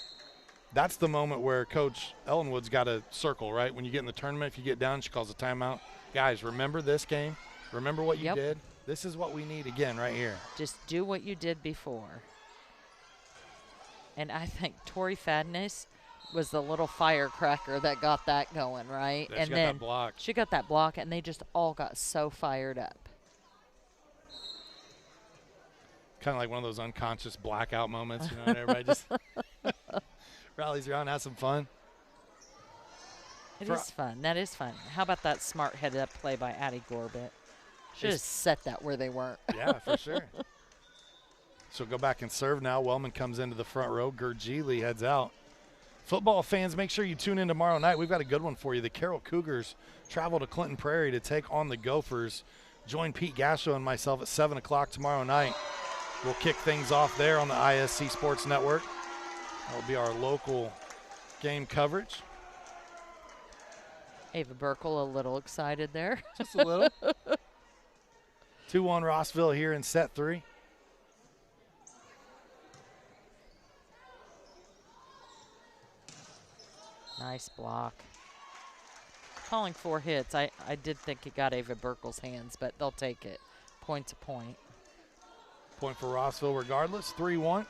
that's the moment where Coach Ellenwood's got to circle, right? When you get in the tournament, if you get down, she calls a timeout. Guys, remember this game? Remember what you Yep. did? This is what we need again right here. Just do what you did before. And I think Tori Fadness was the little firecracker that got that going, right? Yeah, and she got then that block. she got that block, and they just all got so fired up. Kind of like one of those unconscious blackout moments, you know, and everybody just rallies around, has some fun. It is fun. That is fun. How about that smart headed-up play by Addie Gorbett? Should have set that where they weren't. Yeah, for sure. So go back and serve now. Wellman comes into the front row. Gurgili heads out. Football fans, make sure you tune in tomorrow night. We've got a good one for you. The Carroll Cougars travel to Clinton Prairie to take on the Gophers. Join Pete Gasho and myself at 7 o'clock tomorrow night. We'll kick things off there on the ISC Sports Network. That will be our local game coverage. Ava Burkle a little excited there. Just a little. 2-1 Rossville here in set 3. Nice block. Calling 4 hits. I did think it got Ava Burkle's hands, but they'll take it. Point to point. Point for Rossville regardless. 3-1.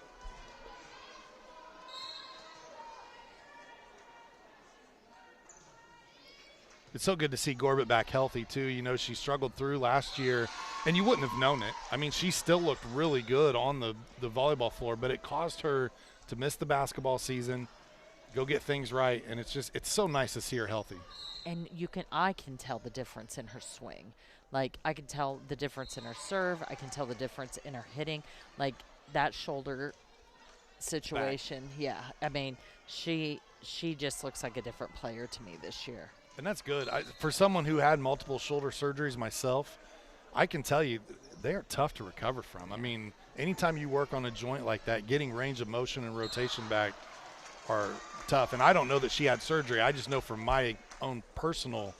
It's so good to see Gorbett back healthy, too. You know, she struggled through last year, and you wouldn't have known it. I mean, she still looked really good on the volleyball floor, but it caused her to miss the basketball season, go get things right, and it's so nice to see her healthy. And I can tell the difference in her swing. Like, I can tell the difference in her serve. I can tell the difference in her hitting. Like, that shoulder situation, yeah. I mean, she just looks like a different player to me this year. And that's good. For someone who had multiple shoulder surgeries myself, I can tell you they are tough to recover from. I mean, anytime you work on a joint like that, getting range of motion and rotation back are tough. And I don't know that she had surgery. I just know from my own personal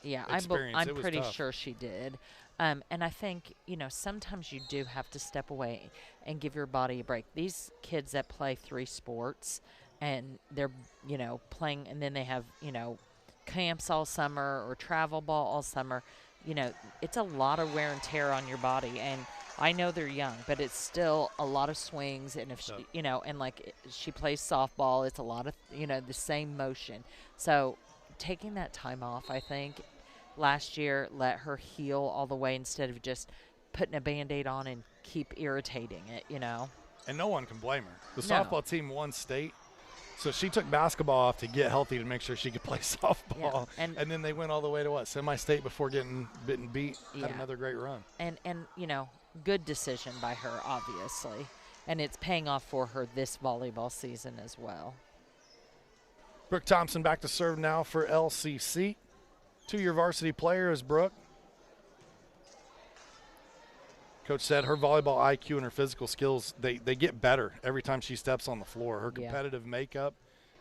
experience, I'm it was pretty tough. sure she did. And I think, you know, sometimes you do have to step away and give your body a break. These kids that play 3 sports and they're, you know, playing, and then they have, you know, camps all summer or travel ball all summer, you know, it's a lot of wear and tear on your body. And I know they're young, but it's still a lot of swings. And if she, you know, and like she plays softball, it's a lot of, you know, the same motion. So taking that time off, I think last year let her heal all the way instead of just putting a Band-Aid on and keep irritating it, you know. And no one can blame her. The No. softball team won state. So she took basketball off to get healthy to make sure she could play softball. Yeah, and then they went all the way to what? Semi-state before getting beat. Had Yeah. another great run. And you know, good decision by her, obviously. And it's paying off for her this volleyball season as well. Brooke Thompson back to serve now for LCC. 2-year varsity player is Brooke. Coach said her volleyball IQ and her physical skills, they get better every time she steps on the floor. Her competitive makeup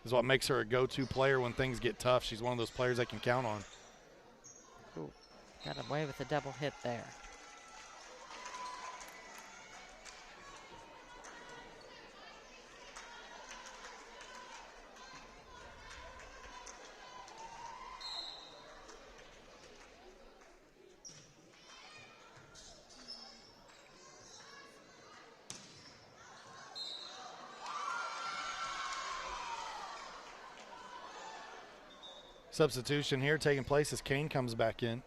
is what makes her a go-to player when things get tough. She's one of those players they can count on. Ooh, got away with a double hit there. Substitution here taking place as Kane comes back in.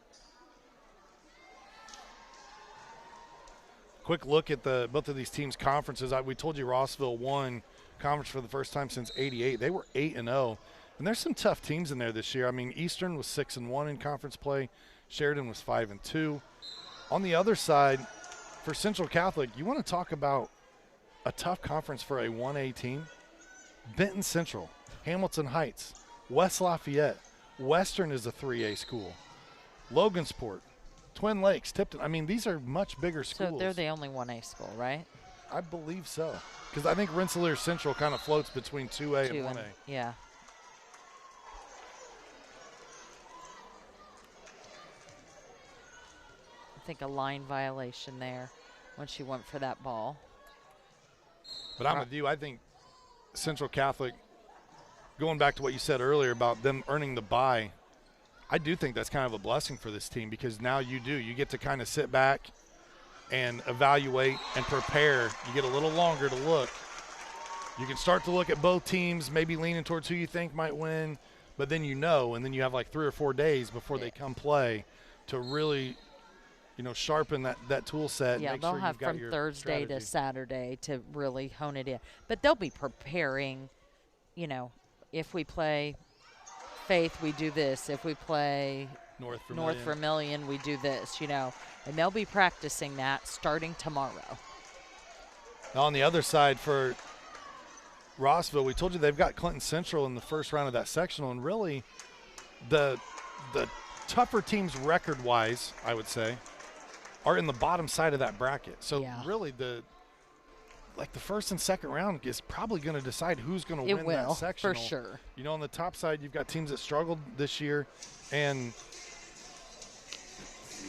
Quick look at both of these teams' conferences. We told you Rossville won conference for the first time since '88. They were 8-0, and there's some tough teams in there this year. I mean, Eastern was 6-1 in conference play. Sheridan was 5-2. On the other side, for Central Catholic, you want to talk about a tough conference for a 1A team? Benton Central, Hamilton Heights, West Lafayette. Western is a 3A school. Logansport, Twin Lakes, Tipton. I mean, these are much bigger schools. So they're the only 1A school, right? I believe so. Because I think Rensselaer Central kind of floats between 2A and 1A. Yeah. I think a line violation there when she went for that ball. But I'm with you. I think Central Catholic, going back to what you said earlier about them earning the bye, I do think that's kind of a blessing for this team because now you get to kind of sit back and evaluate and prepare. You get a little longer to look. You can start to look at both teams, maybe leaning towards who you think might win, but then and then you have like 3 or 4 days before they come play to really, sharpen that tool set. Yeah, make they'll sure have you've got from your Thursday strategy. to Saturday to really hone it in. But they'll be preparing, if we play Faith, we do this. If we play North Vermilion, we do this, And they'll be practicing that starting tomorrow. Now on the other side for Rossville, we told you they've got Clinton Central in the first round of that sectional, and really the tougher teams record-wise, I would say, are in the bottom side of that bracket. So really the first and second round is probably going to decide who's going to win that sectional. For sure. On the top side, you've got teams that struggled this year, and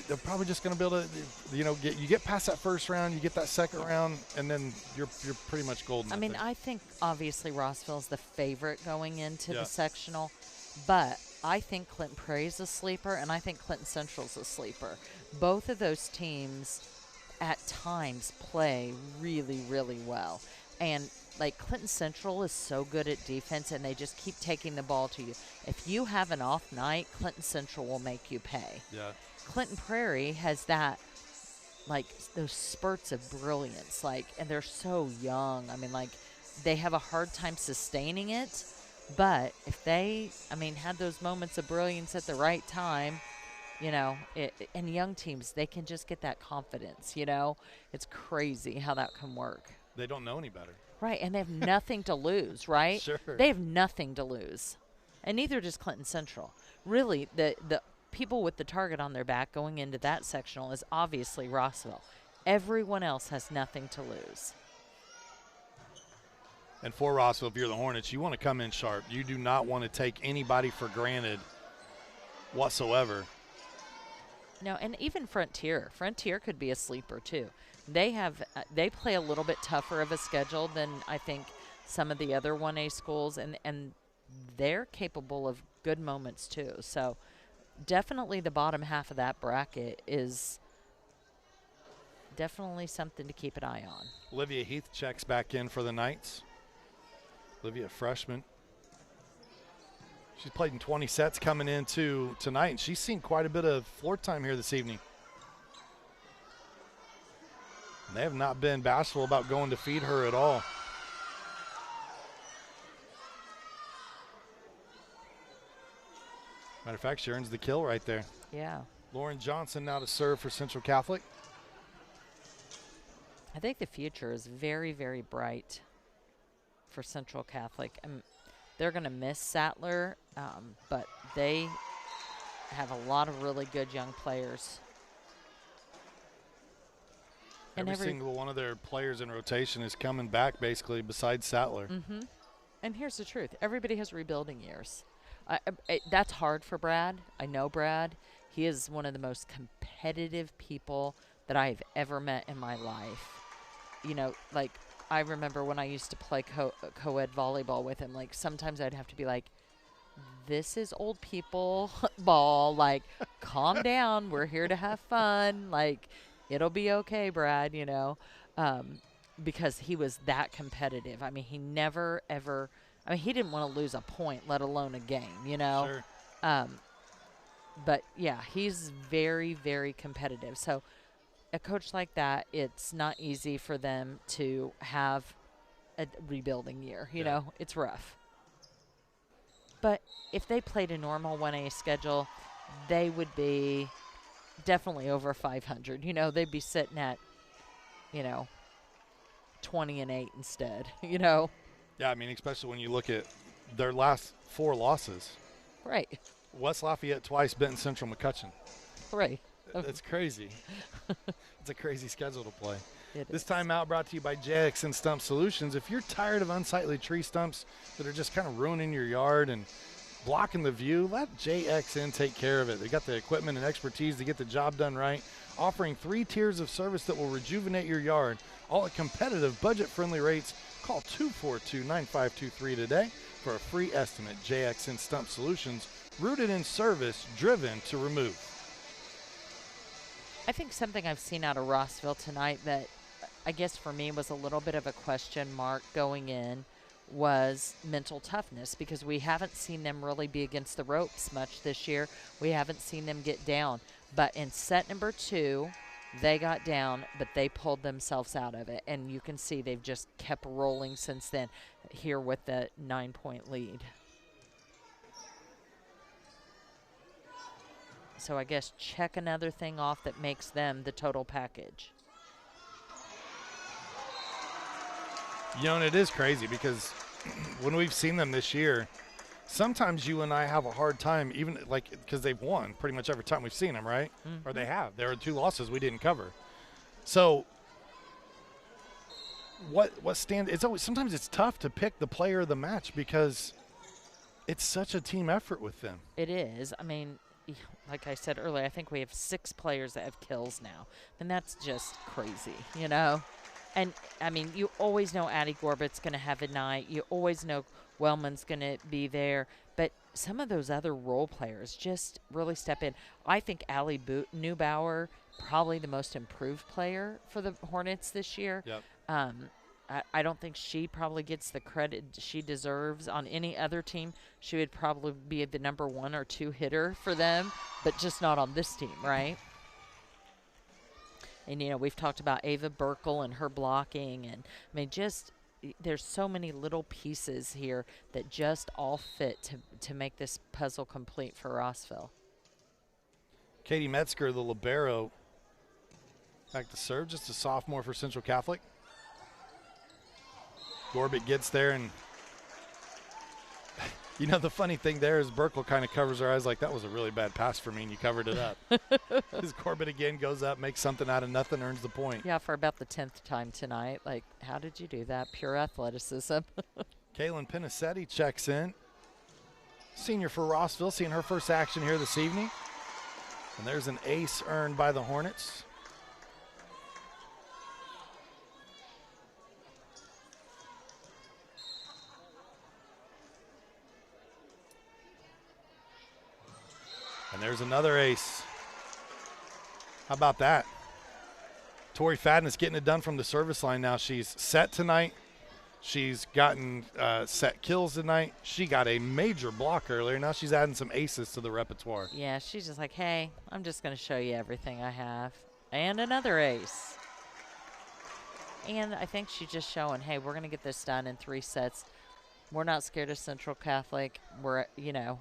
they're probably just going to be able to, you get past that first round, you get that second round, and then you're pretty much golden. I mean, I think obviously Rossville's the favorite going into the sectional, but I think Clinton Prairie's a sleeper, and I think Clinton Central's a sleeper. Both of those teams at times play really, really well. And like Clinton Central is so good at defense, and they just keep taking the ball to you. If you have an off night, Clinton Central will make you pay. Yeah. Clinton Prairie has that, like those spurts of brilliance, and they're so young. I mean, they have a hard time sustaining it, but if they, had those moments of brilliance at the right time, and young teams, they can just get that confidence, It's crazy how that can work. They don't know any better. Right, and they have nothing to lose, right? Sure. They have nothing to lose. And neither does Clinton Central. Really, the people with the target on their back going into that sectional is obviously Rossville. Everyone else has nothing to lose. And for Rossville, if you're the Hornets, you want to come in sharp. You do not want to take anybody for granted whatsoever. No, and even Frontier. Frontier could be a sleeper too. They play a little bit tougher of a schedule than I think some of the other 1A schools, and they're capable of good moments too. So definitely the bottom half of that bracket is definitely something to keep an eye on. Olivia Heath checks back in for the Knights. Olivia, freshman. She's played in 20 sets coming into tonight, and she's seen quite a bit of floor time here this evening. And they have not been bashful about going to feed her at all. Matter of fact, she earns the kill right there. Yeah. Lauren Johnson now to serve for Central Catholic. I think the future is very, very bright for Central Catholic. They're going to miss Sattler, but they have a lot of really good young players. And every single one of their players in rotation is coming back, basically, besides Sattler. Mm-hmm. And here's the truth. Everybody has rebuilding years. That's hard for Brad. I know Brad. He is one of the most competitive people that I've ever met in my life. You know, like, I remember when I used to play co-ed volleyball with him, like, sometimes I'd have to be like, this is old people ball. Like, calm down. We're here to have fun. Like, it'll be okay, Brad, you know, because he was that competitive. I mean, he never, ever – I mean, he didn't want to lose a point, let alone a game, you know. Sure. But, yeah, he's very, very competitive. So a coach like that, it's not easy for them to have a rebuilding year. You know, it's rough. But if they played a normal 1A schedule, they would be definitely over 500. You know, they'd be sitting at, you know, 20-8 instead, you know. Yeah, I mean, especially when you look at their last 4 losses. Right. West Lafayette twice, Benton Central, McCutcheon. Right. It's crazy. It's a crazy schedule to play. This is. timeout brought to you by JXN Stump Solutions. If you're tired of unsightly tree stumps that are just kind of ruining your yard and blocking the view, let JXN take care of it. They got the equipment and expertise to get the job done right, offering 3 tiers of service that will rejuvenate your yard, all at competitive, budget-friendly rates. Call 242-9523 today for a free estimate. JXN Stump Solutions, rooted in service, driven to remove. I think something I've seen out of Rossville tonight that I guess for me was a little bit of a question mark going in was mental toughness, because we haven't seen them really be against the ropes much this year. We haven't seen them get down. But in set number 2, they got down, but they pulled themselves out of it. And you can see they've just kept rolling since then, here with the 9-point lead. So I guess check another thing off that makes them the total package. You know, and it is crazy because when we've seen them this year, sometimes you and I have a hard time, even like because they've won pretty much every time we've seen them, right? Mm-hmm. Or they have. There are 2 losses we didn't cover. So what stands? It's always, sometimes it's tough to pick the player of the match because it's such a team effort with them. It is. I mean, like I said earlier, I think we have 6 players that have kills now, and that's just crazy, you know. And, I mean, you always know Addie Gorbat's going to have a night. You always know Wellman's going to be there. But some of those other role players just really step in. I think Allie Neubauer, probably the most improved player for the Hornets this year. Yep. I don't think she probably gets the credit she deserves. On any other team, she would probably be the number 1 or 2 hitter for them, but just not on this team, right? And, you know, we've talked about Ava Burkle and her blocking. And, I mean, just there's so many little pieces here that just all fit to make this puzzle complete for Rossville. Katie Metzger, the libero, back to serve, just a sophomore for Central Catholic. Gorbit gets there, and you know, the funny thing there is Burkle kind of covers her eyes like, that was a really bad pass for me, and you covered it up. Because Gorbit again goes up, makes something out of nothing, earns the point. Yeah, for about the 10th time tonight. Like, how did you do that? Pure athleticism. Kaylin Pinisetti checks in. Senior for Rossville, seeing her first action here this evening. And there's an ace earned by the Hornets. And there's another ace. How about that? Tori Fadden is getting it done from the service line now. She's set tonight. She's gotten set kills tonight. She got a major block earlier. Now she's adding some aces to the repertoire. Yeah, she's just like, hey, I'm just going to show you everything I have. And another ace. And I think she's just showing, hey, we're going to get this done in 3 sets. We're not scared of Central Catholic. We're, you know,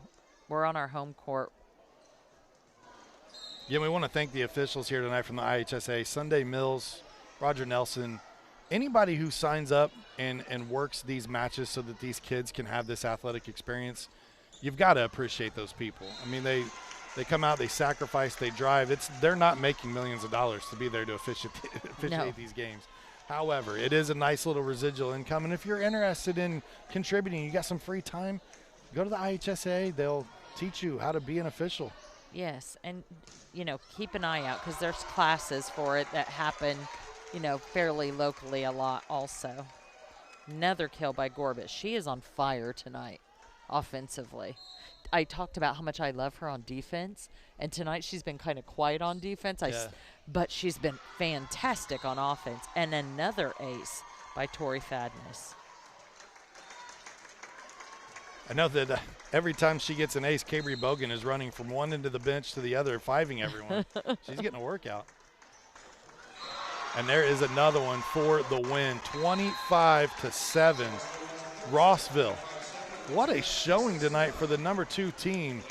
we're on our home court. Yeah, we want to thank the officials here tonight from the IHSAA, Sunday Mills, Roger Nelson, anybody who signs up and works these matches so that these kids can have this athletic experience. You've got to appreciate those people. I mean, They come out, they sacrifice, they drive. They're not making millions of dollars to be there to officiate these games. However, it is a nice little residual income. And if you're interested in contributing, you got some free time, go to the IHSAA. They'll teach you how to be an official. Yes, and, keep an eye out because there's classes for it that happen, fairly locally a lot also. Another kill by Gorbis. She is on fire tonight offensively. I talked about how much I love her on defense, and tonight she's been kind of quiet on defense, but she's been fantastic on offense. And another ace by Tori Fadness. I know that every time she gets an ace, Cabry Bogan is running from one end of the bench to the other, fiving everyone. She's getting a workout. And there is another one for the win, 25-7. Rossville. What a showing tonight for the number 2 team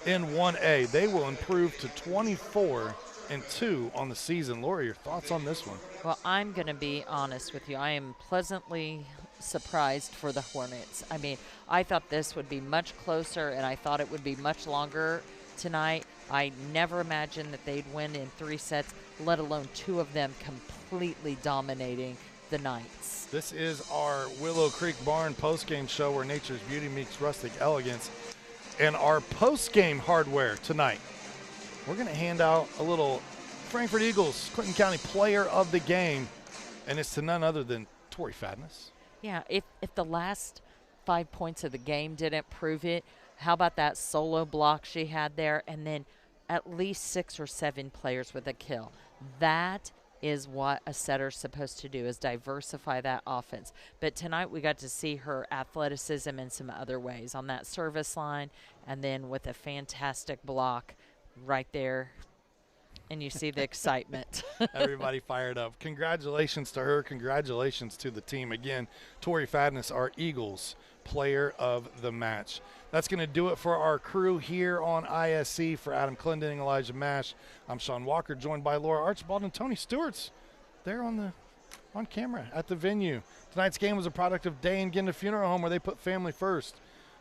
in 1A. They will improve to 24-2 on the season. Lori, your thoughts on this one? Well, I'm going to be honest with you. I am pleasantly surprised for the Hornets. I mean, I thought this would be much closer, and I thought it would be much longer tonight. I never imagined that they'd win in 3 sets, let alone 2 of them completely dominating the Knights. This is our Willow Creek Barn postgame show where nature's beauty meets rustic elegance. And our postgame hardware tonight, we're going to hand out a little Frankfort Eagles Clinton County Player of the Game, and it's to none other than Tori Fadness. Yeah, if the last 5 points of the game didn't prove it, how about that solo block she had there, and then at least 6 or 7 players with a kill. That is what a setter's supposed to do, is diversify that offense. But tonight we got to see her athleticism in some other ways on that service line, and then with a fantastic block right there. And you see the excitement. Everybody fired up. Congratulations to her. Congratulations to the team. Again, Tori Fadness, our Eagles Player of the Match. That's going to do it for our crew here on ISC. For Adam Clendon and Elijah Mash, I'm Sean Walker, joined by Laura Archibald and Tony Stewart's there on camera at the venue. Tonight's game was a product of Day and Ginda Funeral Home, where they put family first.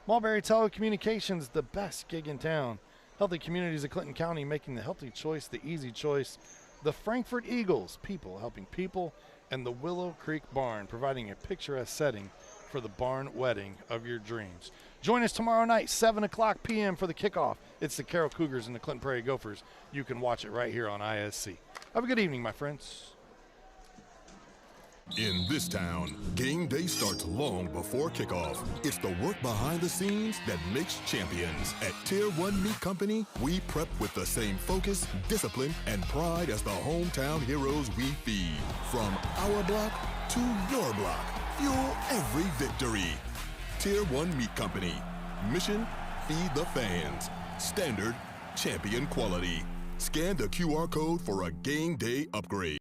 Mulberry Telecommunications, the best gig in town. Healthy Communities of Clinton County, making the healthy choice the easy choice. The Frankfort Eagles, people helping people. And the Willow Creek Barn, providing a picturesque setting for the barn wedding of your dreams. Join us tomorrow night, 7 o'clock p.m. for the kickoff. It's the Carroll Cougars and the Clinton Prairie Gophers. You can watch it right here on ISC. Have a good evening, my friends. In this town, game day starts long before kickoff. It's the work behind the scenes that makes champions. At Tier 1 Meat Company, we prep with the same focus, discipline, and pride as the hometown heroes we feed. From our block to your block, fuel every victory. Tier 1 Meat Company. Mission, feed the fans. Standard, champion quality. Scan the QR code for a game day upgrade.